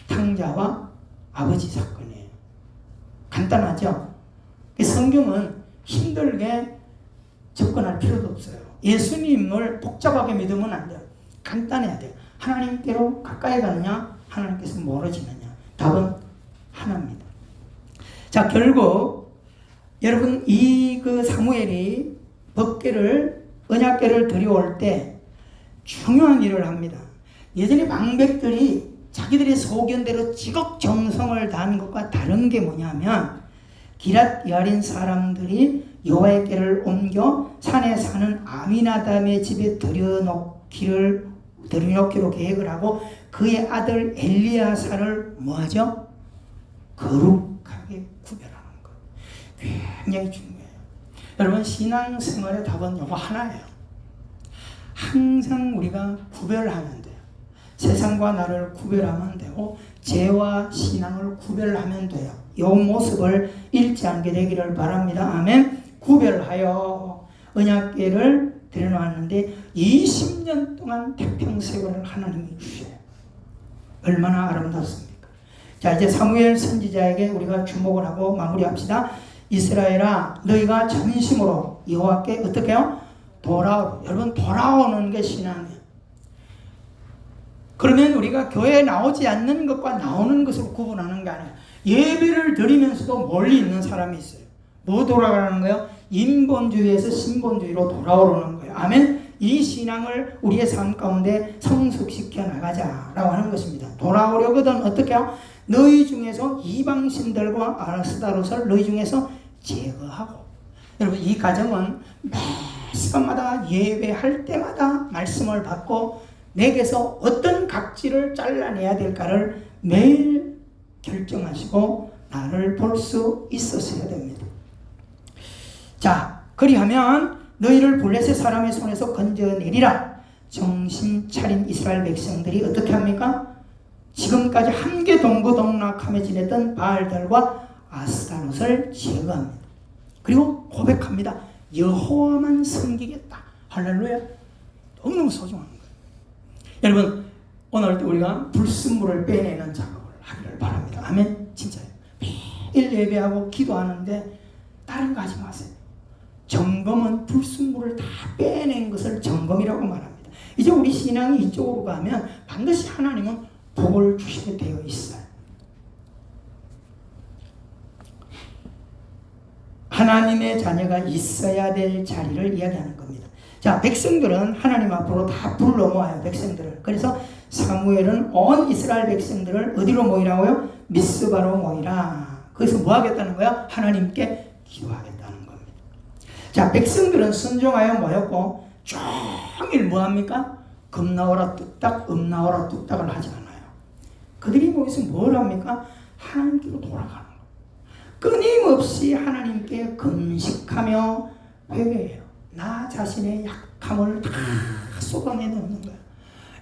탕자와 아버지 사건이에요. 간단하죠? 성경은 힘들게 접근할 필요도 없어요. 예수님을 복잡하게 믿으면 안 돼요. 간단해야 돼요. 하나님께로 가까이 가느냐, 하나님께서 멀어지느냐. 답은 하나입니다. 자, 결국 여러분 그 사무엘이 언약궤를 들여올 때 중요한 일을 합니다. 예전에 방백들이 자기들의 소견대로 지극정성을 다한 것과 다른 게 뭐냐면 기랏 여린 사람들이 여호와의 궤를 옮겨 산에 사는 아미나답의 집에 들여놓기로 계획을 하고 그의 아들 엘리야사를 뭐하죠? 거룩하게 구별하는 것. 굉장히 중요해요. 여러분, 신앙생활의 답은 이거 하나예요. 항상 우리가 구별하면 돼요. 세상과 나를 구별하면 되고 죄와 신앙을 구별하면 돼요. 이 모습을 잃지 않게 되기를 바랍니다. 아멘. 구별하여 언약궤를 들여놓았는데 20년 동안 태평세월을 하나님이 주셔요. 얼마나 아름답습니까? 자, 이제 사무엘 선지자에게 우리가 주목을 하고 마무리합시다. 이스라엘아, 너희가 전심으로 여호와께 어떻게 해요? 돌아오. 여러분, 돌아오는 게 신앙이에요. 그러면 우리가 교회에 나오지 않는 것과 나오는 것으로 구분하는 게 아니에요. 예배를 드리면서도 멀리 있는 사람이 있어요. 뭐 돌아가는 거예요? 인본주의에서 신본주의로 돌아오는 거예요. 아멘. 이 신앙을 우리의 삶 가운데 성숙시켜 나가자라고 하는 것입니다. 돌아오려거든 어떻게 해요? 너희 중에서 이방신들과 아스타롯을 너희 중에서 제거하고. 여러분, 이 가정은 매 시간마다 예배할 때마다 말씀을 받고 내게서 어떤 각질을 잘라내야 될까를 매일 결정하시고 나를 볼 수 있었어야 됩니다. 자, 그리하면 너희를 블레셋 사람의 손에서 건져내리라. 정신 차린 이스라엘 백성들이 어떻게 합니까? 지금까지 함께 동고동락하며 지냈던 바알들과 아스타롯을 제거합니다. 그리고 고백합니다. 여호와만 섬기겠다. 할렐루야. 너무너무 소중한 거예요. 여러분, 오늘 우리가 불순물을 빼내는 작업을 하기를 바랍니다. 아멘. 진짜요. 매일 예배하고 기도하는데 다른 거 하지 마세요. 점검은 불순물을 다 빼낸 것을 점검이라고 말합니다. 이제 우리 신앙이 이쪽으로 가면 반드시 하나님은 복을 주시게 되어 있어요. 하나님의 자녀가 있어야 될 자리를 이야기하는 겁니다. 자, 백성들은 하나님 앞으로 다 불러 모아요. 백성들을. 그래서 사무엘은 온 이스라엘 백성들을 어디로 모이라고요? 미스바로 모이라. 거기서 뭐 하겠다는 거야? 하나님께 기도하겠다는 겁니다. 자, 백성들은 순종하여 모였고 종일 뭐 합니까? 금나오라 뚝딱, 음나오라 뚝딱을 하지 않아요. 그들이 모여서 뭘 합니까? 하나님께로 돌아가는 거예요. 끊임없이 하나님께 금식하며 회개해요. 나 자신의 약함을 다 쏟아내놓는 거예요.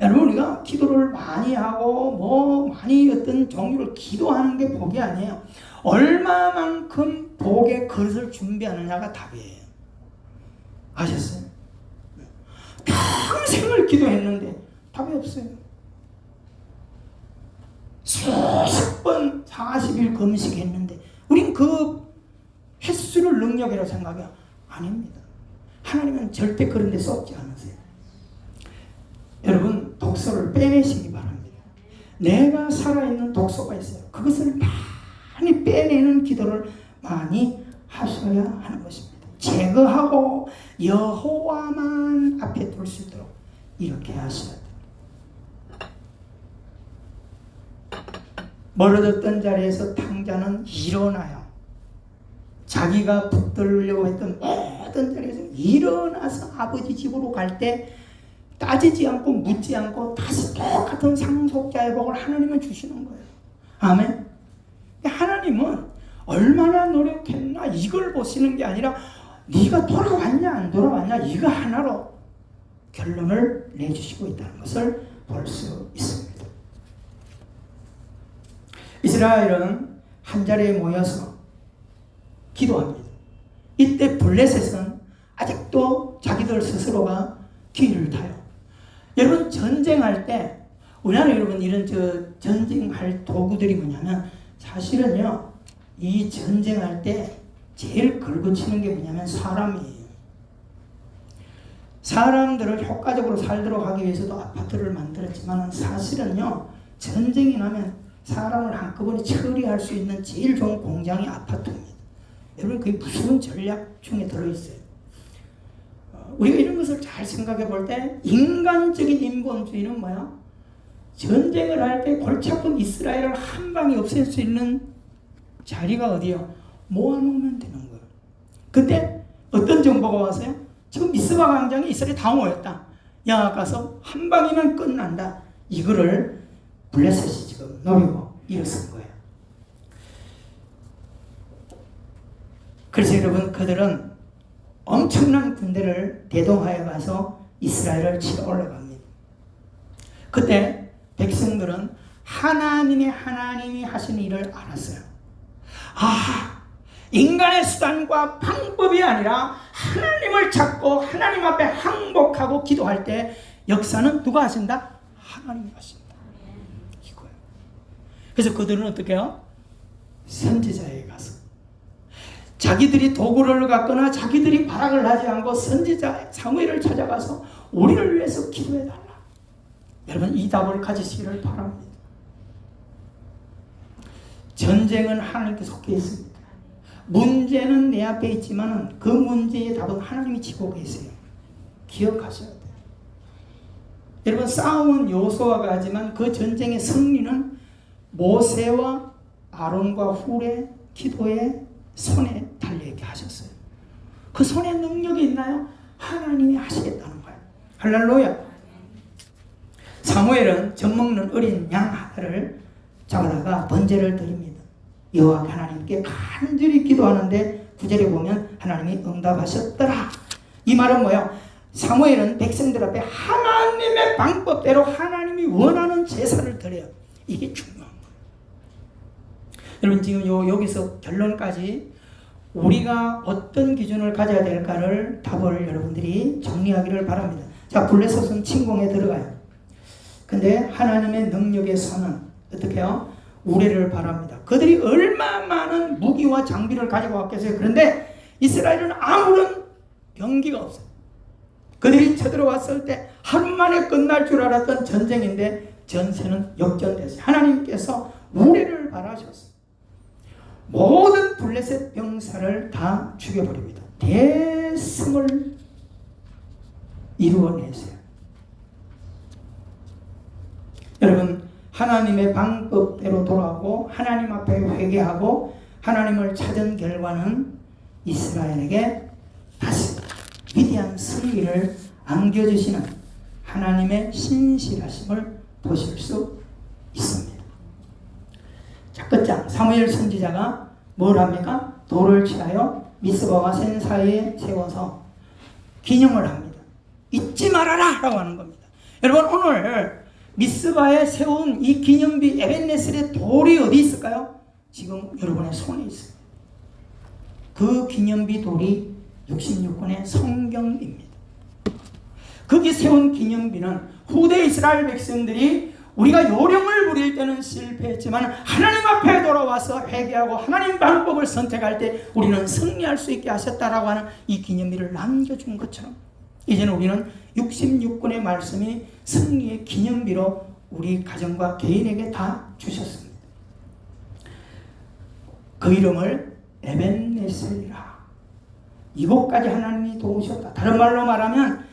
여러분, 우리가 기도를 많이 하고 많이 어떤 종류를 기도하는 게 복이 아니에요. 얼마만큼 복의 그릇을 준비하느냐가 답이에요. 아셨어요? 평생을 기도했는데 답이 없어요. 수십 번 40일 금식했는데 우린 그 횟수를 능력이라고 생각해요. 아닙니다. 하나님은 절대 그런 데 쏟지 않으세요. 여러분, 독소를 빼내시기 바랍니다. 내가 살아있는 독소가 있어요. 그것을 많이 빼내는 기도를 많이 하셔야 하는 것입니다. 제거하고 여호와만 앞에 둘 수 있도록 이렇게 하셔야 돼요. 멀어졌던 자리에서 탕자는 일어나요. 자기가 붙들려고 했던 모든 자리에서 일어나서 아버지 집으로 갈 때 따지지 않고 묻지 않고 다시 똑같은 상속자의 복을 하나님은 주시는 거예요. 아멘. 하나님은 얼마나 노력했나 이걸 보시는 게 아니라 네가 돌아왔냐 안 돌아왔냐 이거 하나로 결론을 내주시고 있다는 것을 볼 수 있습니다. 이스라엘은 한 자리에 모여서 기도합니다. 이때 블레셋은 아직도 자기들 스스로가 기를 타요. 여러분 전쟁할 때 우리나라 여러분 이런 전쟁할 도구들이 뭐냐면 사실은요 이 전쟁할 때 제일 걸거치는 게 뭐냐면 사람이에요. 사람들을 효과적으로 살도록 하기 위해서도 아파트를 만들었지만 사실은요 전쟁이 나면 사람을 한꺼번에 처리할 수 있는 제일 좋은 공장이 아파트입니다. 여러분 그게 무슨 전략 중에 들어있어요. 우리가 이런 것을 잘 생각해 볼 때 인간적인 인본주의는 뭐야? 전쟁을 할 때 골치 아픈 이스라엘을 한 방에 없앨 수 있는 자리가 어디요? 모아놓으면 되는 거예요. 근데 어떤 정보가 왔어요? 지금 미스바 광장에 이스라엘이 다 모였다. 양악 가서 한 방이면 끝난다. 이거를 블레셋이 지금 노리고 일어선 거예요. 그래서 여러분 그들은 엄청난 군대를 대동하여 가서 이스라엘을 치러 올라갑니다. 그때 백성들은 하나님이 하신 일을 알았어요. 인간의 수단과 방법이 아니라 하나님을 찾고 하나님 앞에 항복하고 기도할 때 역사는 누가 하신다? 하나님이 하신다. 이거예요. 그래서 그들은 어떻게 해요? 선지자에게 가서 자기들이 도구를 갖거나 자기들이 발악을 하지 않고 선지자 사무엘을 찾아가서 우리를 위해서 기도해달라. 여러분 이 답을 가지시기를 바랍니다. 전쟁은 하나님께 속해 있습니다. 문제는 내 앞에 있지만 그 문제의 답은 하나님이 지고 계세요. 기억하셔야 돼요. 여러분 싸움은 여호수아가 하지만 그 전쟁의 승리는 모세와 아론과 훌의 기도의 손에 달려있게 하셨어요. 그 손에 능력이 있나요? 하나님이 하시겠다는 거예요. 할렐루야. 사무엘은 젖먹는 어린 양 하나를 잡아다가 번제를 드립니다. 여호와 하나님께 간절히 기도하는데 9절에 보면 하나님이 응답하셨더라. 이 말은 뭐예요? 사무엘은 백성들 앞에 하나님의 방법대로 하나님이 원하는 제사를 드려요. 이게 중요한 거예요. 여러분 지금 여기서 결론까지 우리가 어떤 기준을 가져야 될까를 답을 여러분들이 정리하기를 바랍니다. 자, 블레셋은 침공에 들어가요. 근데 하나님의 능력의 손은 어떻게 해요? 우레를 바랍니다. 그들이 얼마 많은 무기와 장비를 가지고 왔겠어요. 그런데 이스라엘은 아무런 병기가 없어요. 그들이 쳐들어왔을 때 하루 만에 끝날 줄 알았던 전쟁인데 전세는 역전됐어요. 하나님께서 우레를 바라셨어요. 모든 블레셋 병사를 다 죽여버립니다. 대승을 이루어내세요. 여러분 하나님의 방법대로 돌아오고 하나님 앞에 회개하고 하나님을 찾은 결과는 이스라엘에게 다시 위대한 승리를 안겨주시는 하나님의 신실하심을 보실 수 있습니다. 자, 끝장 사무엘 선지자가 뭘 합니까? 돌을 취하여 미스바와 센 사이에 세워서 기념을 합니다. 잊지 말아라 라고 하는 겁니다. 여러분 오늘 미스바에 세운 이 기념비 에벤네셀의 돌이 어디 있을까요? 지금 여러분의 손에 있습니다. 그 기념비 돌이 66권의 성경입니다. 거기 세운 기념비는 후대 이스라엘 백성들이 우리가 요령을 부릴 때는 실패했지만 하나님 앞에 돌아와서 회개하고 하나님 방법을 선택할 때 우리는 승리할 수 있게 하셨다라고 하는 이 기념비를 남겨준 것처럼 이제는 우리는 66권의 말씀이 승리의 기념비로 우리 가정과 개인에게 다 주셨습니다. 그 이름을 에벤네셀이라. 이곳까지 하나님이 도우셨다. 다른 말로 말하면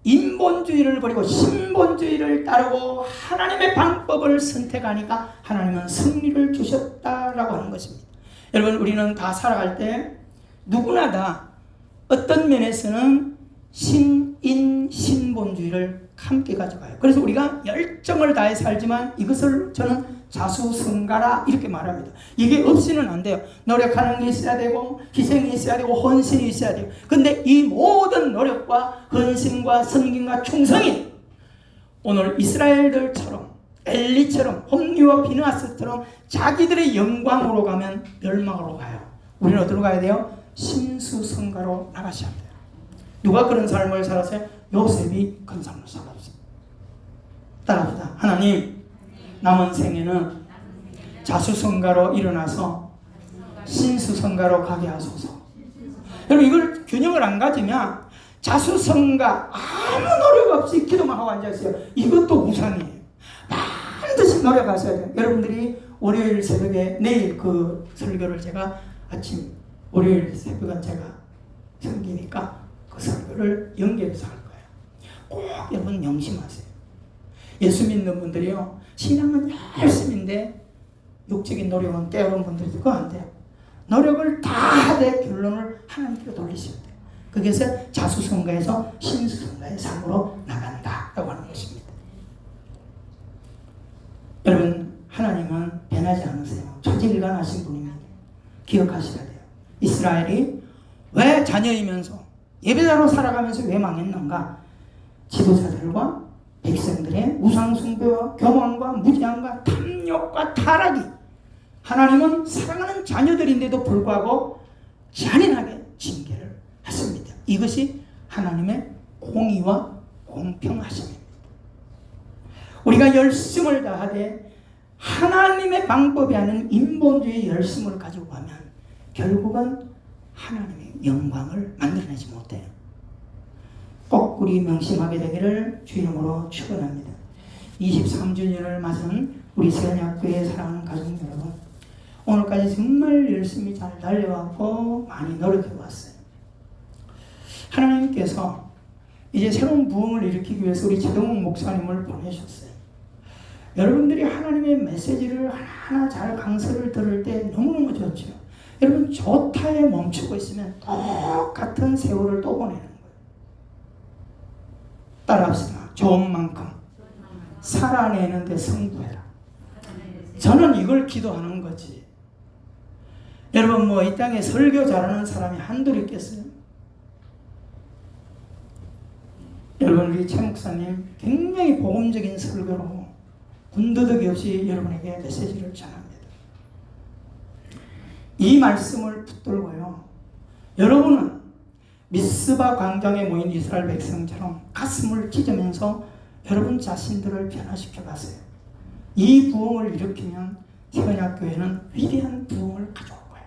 인본주의를 버리고 신본주의를 따르고 하나님의 방법을 선택하니까 하나님은 승리를 주셨다라고 하는 것입니다. 여러분 우리는 다 살아갈 때 누구나 다 어떤 면에서는 신인 신본주의를 함께 가져가요. 그래서 우리가 열정을 다해 살지만 이것을 저는 자수성가라 이렇게 말합니다. 이게 없이는 안 돼요. 노력하는 게 있어야 되고 희생이 있어야 되고 헌신이 있어야 돼요. 근데 이 모든 노력과 헌신과 섬김과 충성이 오늘 이스라엘들처럼 엘리처럼 홈리와 비느하스처럼 자기들의 영광으로 가면 멸망으로 가요. 우리는 어디로 가야 돼요? 신수성가로 나가셔야 돼요. 누가 그런 삶을 살았어요? 요셉이 그런 삶을 살았어요. 따라합시다. 하나님, 남은 생에는 자수성가로 일어나서 신수성가로 가게 하소서. 여러분, 이걸 균형을 안 가지면 자수성가 아무 노력 없이 기도만 하고 앉아있어요. 이것도 우상이에요. 반드시 노력하셔야 돼요. 여러분들이 월요일 새벽에 내일 그 설교를 제가 아침 월요일 새벽은 제가 섬기니까 그 설교를 연결해서 할 거예요. 꼭 여러분 명심하세요. 예수 믿는 분들이요, 신앙은 열심인데 육적인 노력은 깨어른 분들이 그거 안 돼요. 노력을 다 하되 결론을 하나님께 돌리셔야 돼요. 그래서 자수성가에서 신수성가의 삶으로 나간다라고 하는 것입니다. 여러분, 하나님은 변하지 않으세요. 초지일관하신 분입니다. 기억하셔야 돼요. 이스라엘이 왜 자녀이면서 예배자로 살아가면서 왜 망했는가? 지도자들과 백성들의 우상숭배와 교만과 무지함과 탐욕과 타락이, 하나님은 사랑하는 자녀들인데도 불구하고 잔인하게 징계를 하십니다. 이것이 하나님의 공의와 공평하심입니다. 우리가 열심을 다하되 하나님의 방법이 아닌 인본주의 열심을 가지고 가면 결국은 하나님의 영광을 만들어내지 못해요. 꼭 우리 명심하게 되기를 주 이름으로 축원합니다. 23주년을 맞은 우리 세연학교의 사랑하는 가족 여러분, 오늘까지 정말 열심히 잘 달려왔고 많이 노력해왔어요. 하나님께서 이제 새로운 부흥을 일으키기 위해서 우리 최동욱 목사님을 보내셨어요. 여러분들이 하나님의 메시지를 하나하나 잘 강서를 들을 때 너무너무 좋죠. 여러분, 좋다에 멈추고 있으면 똑같은 세월을 또 보내는 거예요. 따라합시다. 좋은 만큼 살아내는 데 승부해라. 저는 이걸 기도하는 거지. 여러분, 뭐 이 땅에 설교 잘하는 사람이 한둘 있겠어요? 여러분, 우리 최 목사님 굉장히 복음적인 설교로 군더더기 없이 여러분에게 메시지를 전합니다. 이 말씀을 붙들고요, 여러분은 미스바 광장에 모인 이스라엘 백성처럼 가슴을 찢으면서 여러분 자신들을 변화시켜 가세요. 이 부흥을 일으키면 세연학교회는 위대한 부흥을 가져올 거예요.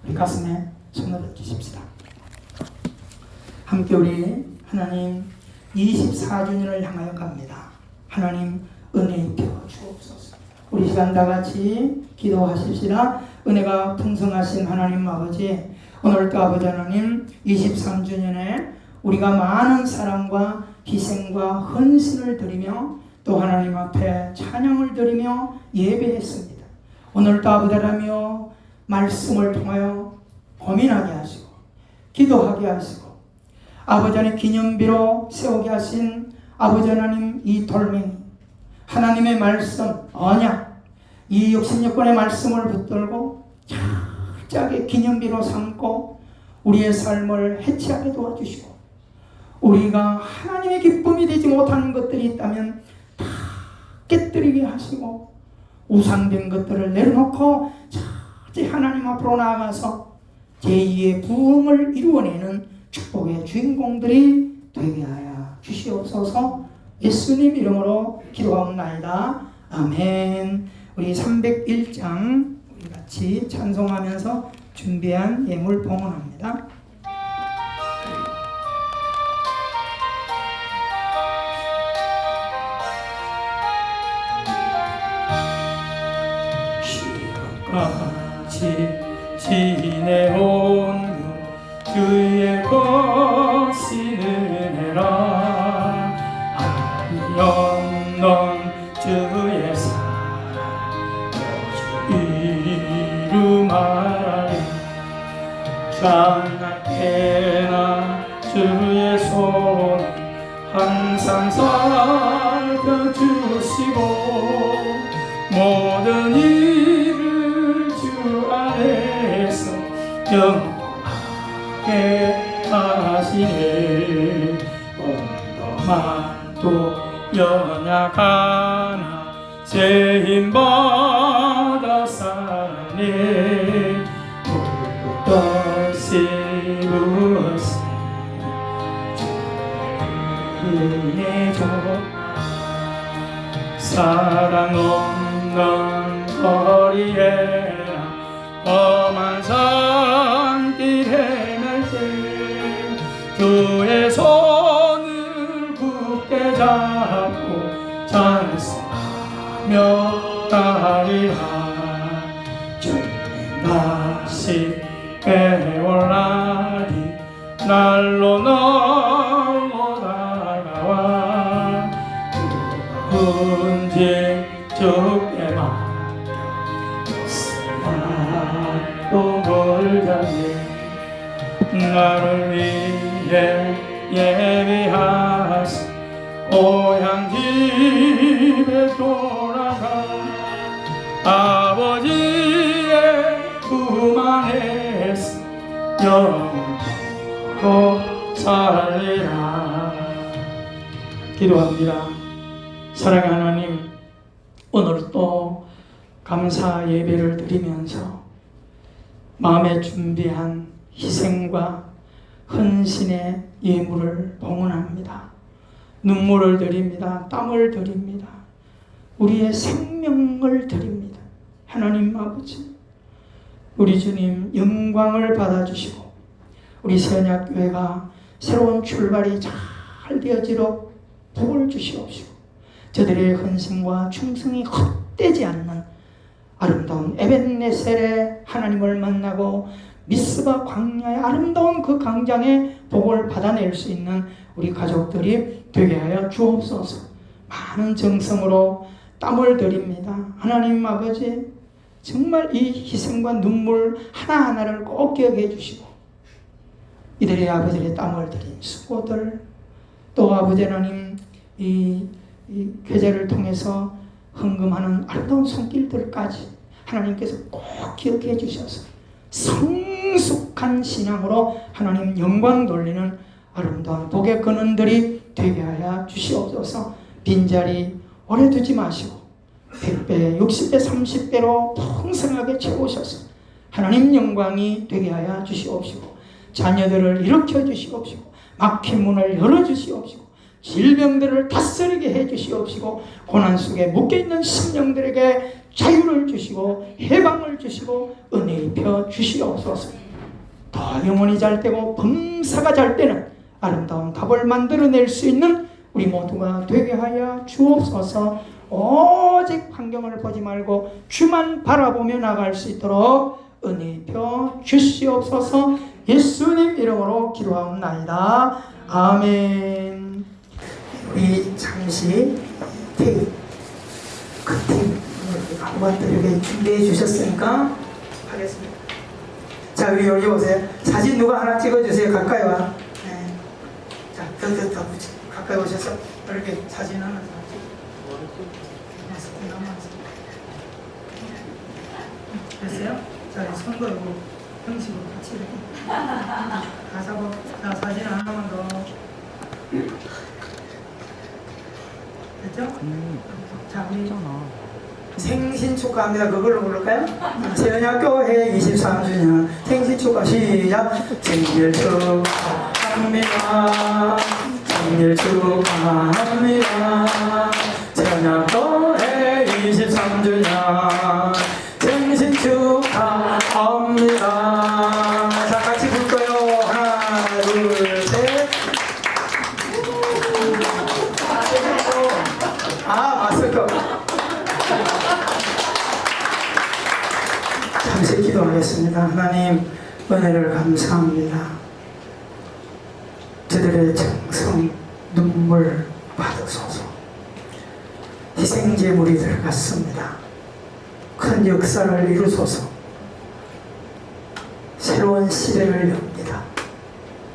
우리 가슴에 손을 얹으십시다. 함께 우리 하나님 24주년을 향하여 갑니다. 하나님 은혜 입혀 주옵소서. 우리 시간 다 같이 기도하십시다. 은혜가 풍성하신 하나님 아버지, 오늘도 아버지 하나님 23주년에 우리가 많은 사랑과 희생과 헌신을 드리며 또 하나님 앞에 찬양을 드리며 예배했습니다. 오늘도 아버지 하나며 말씀을 통하여 고민하게 하시고 기도하게 하시고 아버지 하나님 기념비로 세우게 하신 아버지 하나님 이 돌멩이 하나님의 말씀 언약 이 66권의 말씀을 붙들고 철저하게 기념비로 삼고 우리의 삶을 해치하게 도와주시고 우리가 하나님의 기쁨이 되지 못하는 것들이 있다면 다 깨뜨리게 하시고 우상된 것들을 내려놓고 철저히 하나님 앞으로 나아가서 제2의 부흥을 이루어내는 축복의 주인공들이 되게 하여 주시옵소서. 예수님 이름으로 기도하옵나이다. 아멘. 우리 301장 우리 같이 찬송하면서 준비한 예물 봉헌합니다. 지금까지 지내온 주의 것이 은혜라 아니면 넌 주의 사랑 이루 말하리 찬양해나 주의 손 항상 살펴주시고 모든 일을 주 안에서 영원하게 하시네. 온도만도 연약하나 죄인받아 사네. 무엇이 은혜죠. 사랑 없는 거리에 험한 산길 헤맬 때 주의 손을 굳게 잡고 찬송하며 가리라. 주님 다시 깨어나리 날로 날로 다가와 은직 주께 맡겨 똥을 잡네. 나를 위해 예비하신 고향 집에 돌아가 아버지의 품 안에서 영원토록 살리라. 기도합니다. 사랑하는 하나님, 오늘 또 감사 예배를 드리면서 마음에 준비한 희생과 헌신의 예물을 봉헌합니다. 눈물을 드립니다. 땀을 드립니다. 우리의 생명을 드립니다. 하나님 아버지, 우리 주님 영광을 받아주시고 우리 세언약교회가 새로운 출발이 잘 되어지도록 복을 주시옵시고 저들의 헌신과 충성이 헛되지 않는 아름다운 에벤네셀의 하나님을 만나고 미스바 광야의 아름다운 그 광장에 복을 받아낼 수 있는 우리 가족들이 되게 하여 주옵소서. 많은 정성으로 땀을 드립니다. 하나님 아버지, 정말 이 희생과 눈물 하나하나를 꼭 기억해 주시고 이들의 아버지의 땀을 들인 수고들, 또 아버지 하나님 이 계좌를 통해서 헌금하는 아름다운 손길들까지 하나님께서 꼭 기억해 주셔서 성숙한 신앙으로 하나님 영광 돌리는 아름다운 복의 근원들이 되게 하여 주시옵소서. 빈자리 오래 두지 마시고 100배, 60배, 30배로 풍성하게 채우셔서 하나님 영광이 되게 하여 주시옵시고 자녀들을 일으켜 주시옵시고 막힌 문을 열어 주시옵시고 질병들을 다스리게 해 주시옵시고 고난 속에 묶여있는 심령들에게 자유를 주시고 해방을 주시고 은혜 입혀 주시옵소서. 더 영혼이 잘 되고 범사가 잘 되는 아름다운 답을 만들어낼 수 있는 우리 모두가 되게 하여 주옵소서. 오직 환경을 보지 말고 주만 바라보며 나갈 수 있도록 은혜 입혀 주시옵소서. 예수님 이름으로 기도하옵나이다. 아멘. 우리 잠시 테이프, 그 테이프 한번 또 이렇게 준비해 주셨으니까 하겠습니다. 자, 우리 여기 오세요. 사진 누가 하나 찍어주세요. 가까이 와. 네. 자, 더 가까이 오셔서 이렇게 사진 하나 됐어요? 자, 손 걸고 형식으로 같이 이렇게 가자고. 자, 사진 하나만 더. 됐죠? 자, 우리 생신 축하합니다. 그걸로 부를까요? 세언약교회 23주년 생신 축하 시작. 생일 축하합니다. 생일 축하합니다. 세언약교회 23주년 생신 축하합니다. 자, 같이 불까요? 하나, 둘, 셋. 마스크. 잠시 기도하겠습니다. 하나님, 은혜를 감사합니다. 저들의 정성, 눈물 받으소서. 희생제물이 들어갔습니다. 큰 역사를 이루소서. 새로운 새로운 시대를 엽니다.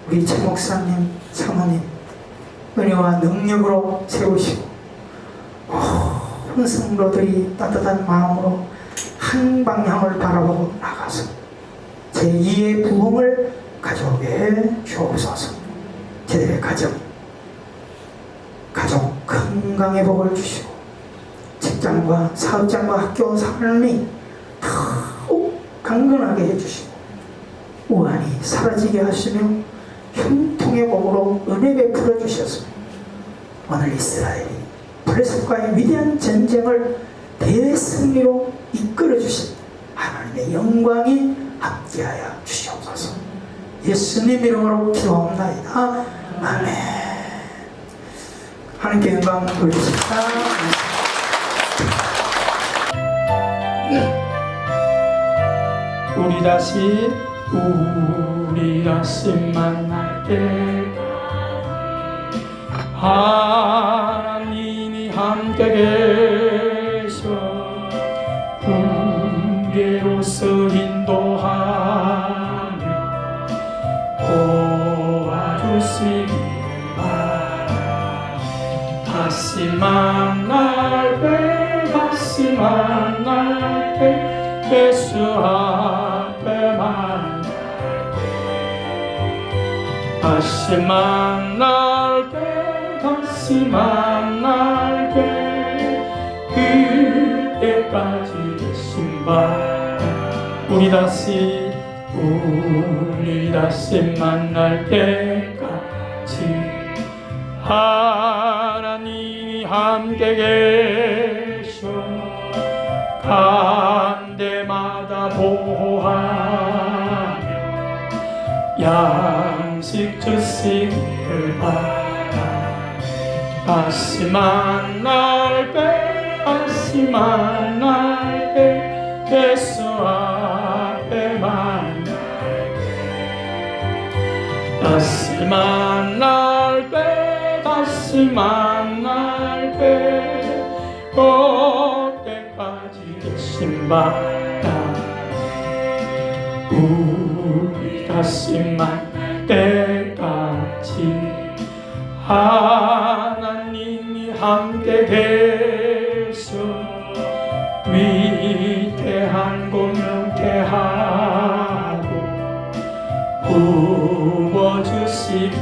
우리 최 목사님, 사모님 은혜와 능력으로 세우시고 온 성도들이 따뜻한 마음으로 한 방향을 바라보고 나가서 제2의 부흥을 가져오게 주옵소서. 저들의 가정 건강의 복을 주시고 직장과 사업장과 학교 삶이 더욱 강건하게 해주시고 우환이 사라지게 하시며 형통의 복으로 은혜 베풀어 주셔서 오늘 이스라엘이 블레셋과의 위대한 전쟁을 대승리로 이끌어 주신 하나님의 영광이 함께하여 주시옵소서. 예수님 이름으로 기도합니다. 아멘. 하나님께 영광 돌리십시다. 우리 다시 만날 때 하나님이 함께 계셔 훈계로서 인도하며 도와주시기 바라. 다시 만날 때 예수 앞에 만날 때 다시 만날 때 그때까지 신발 우리 다시 만날 때까지 하나님이 함께 계셔 간 데마다 보호하며 양식 주시기를 바라. 다시 만날 때 예수 앞에 만날 때 다시 만날 때 그때까지 신바다 우리 다시 만날 때까지 하나님이 함께 계셔 위대한 공명케하고 부어주시길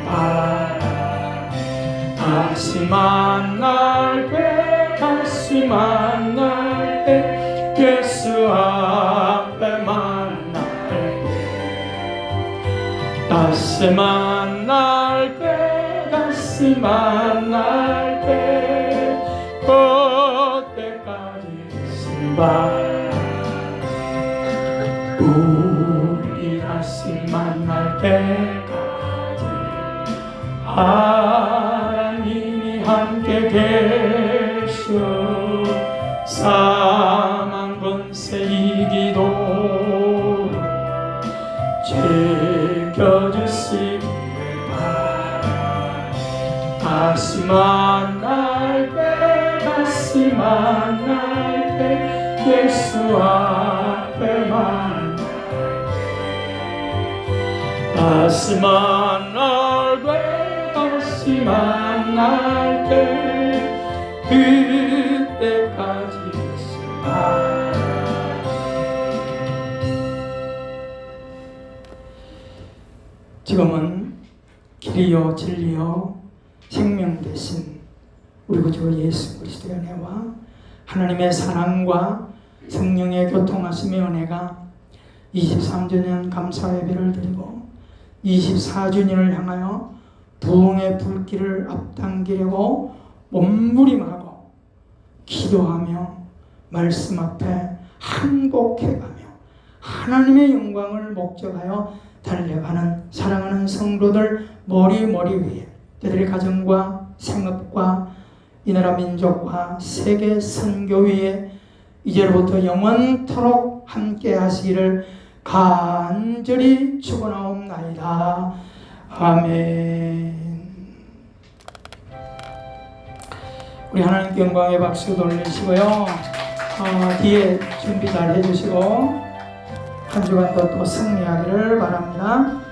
바라. 다시 만날 때 예수 앞에 만날 때 다시 만날 때 그때까지 신발 우리 다시 만날 때까지 하나님이 함께 계셔 사망 권세 이기도록 지켜주시길 바라. 다시 만날 때 예수 앞에 만날 때 다시 만날 때 그때까지 지금은 길이요 진리요 생명 되신 우리 구주 예수 그리스도의 은혜와 하나님의 사랑과 성령의 교통하심의 은혜가 23주년 감사 예배를 드리고 24주년을 향하여 부흥의 불길을 앞당기려고 몸부림하고 기도하며 말씀 앞에 한곡해가며 하나님의 영광을 목적하여 달려가는 사랑하는 성도들 머리 위에 그들의 가정과 생업과 이 나라 민족과 세계 선교 위에 이제로부터 영원토록 함께 하시기를 간절히 축원하옵나이다. 아멘. 우리 하나님께 영광의 박수 돌리시고요. 뒤에 준비 잘 해주시고 한 주간도 또 승리하기를 바랍니다.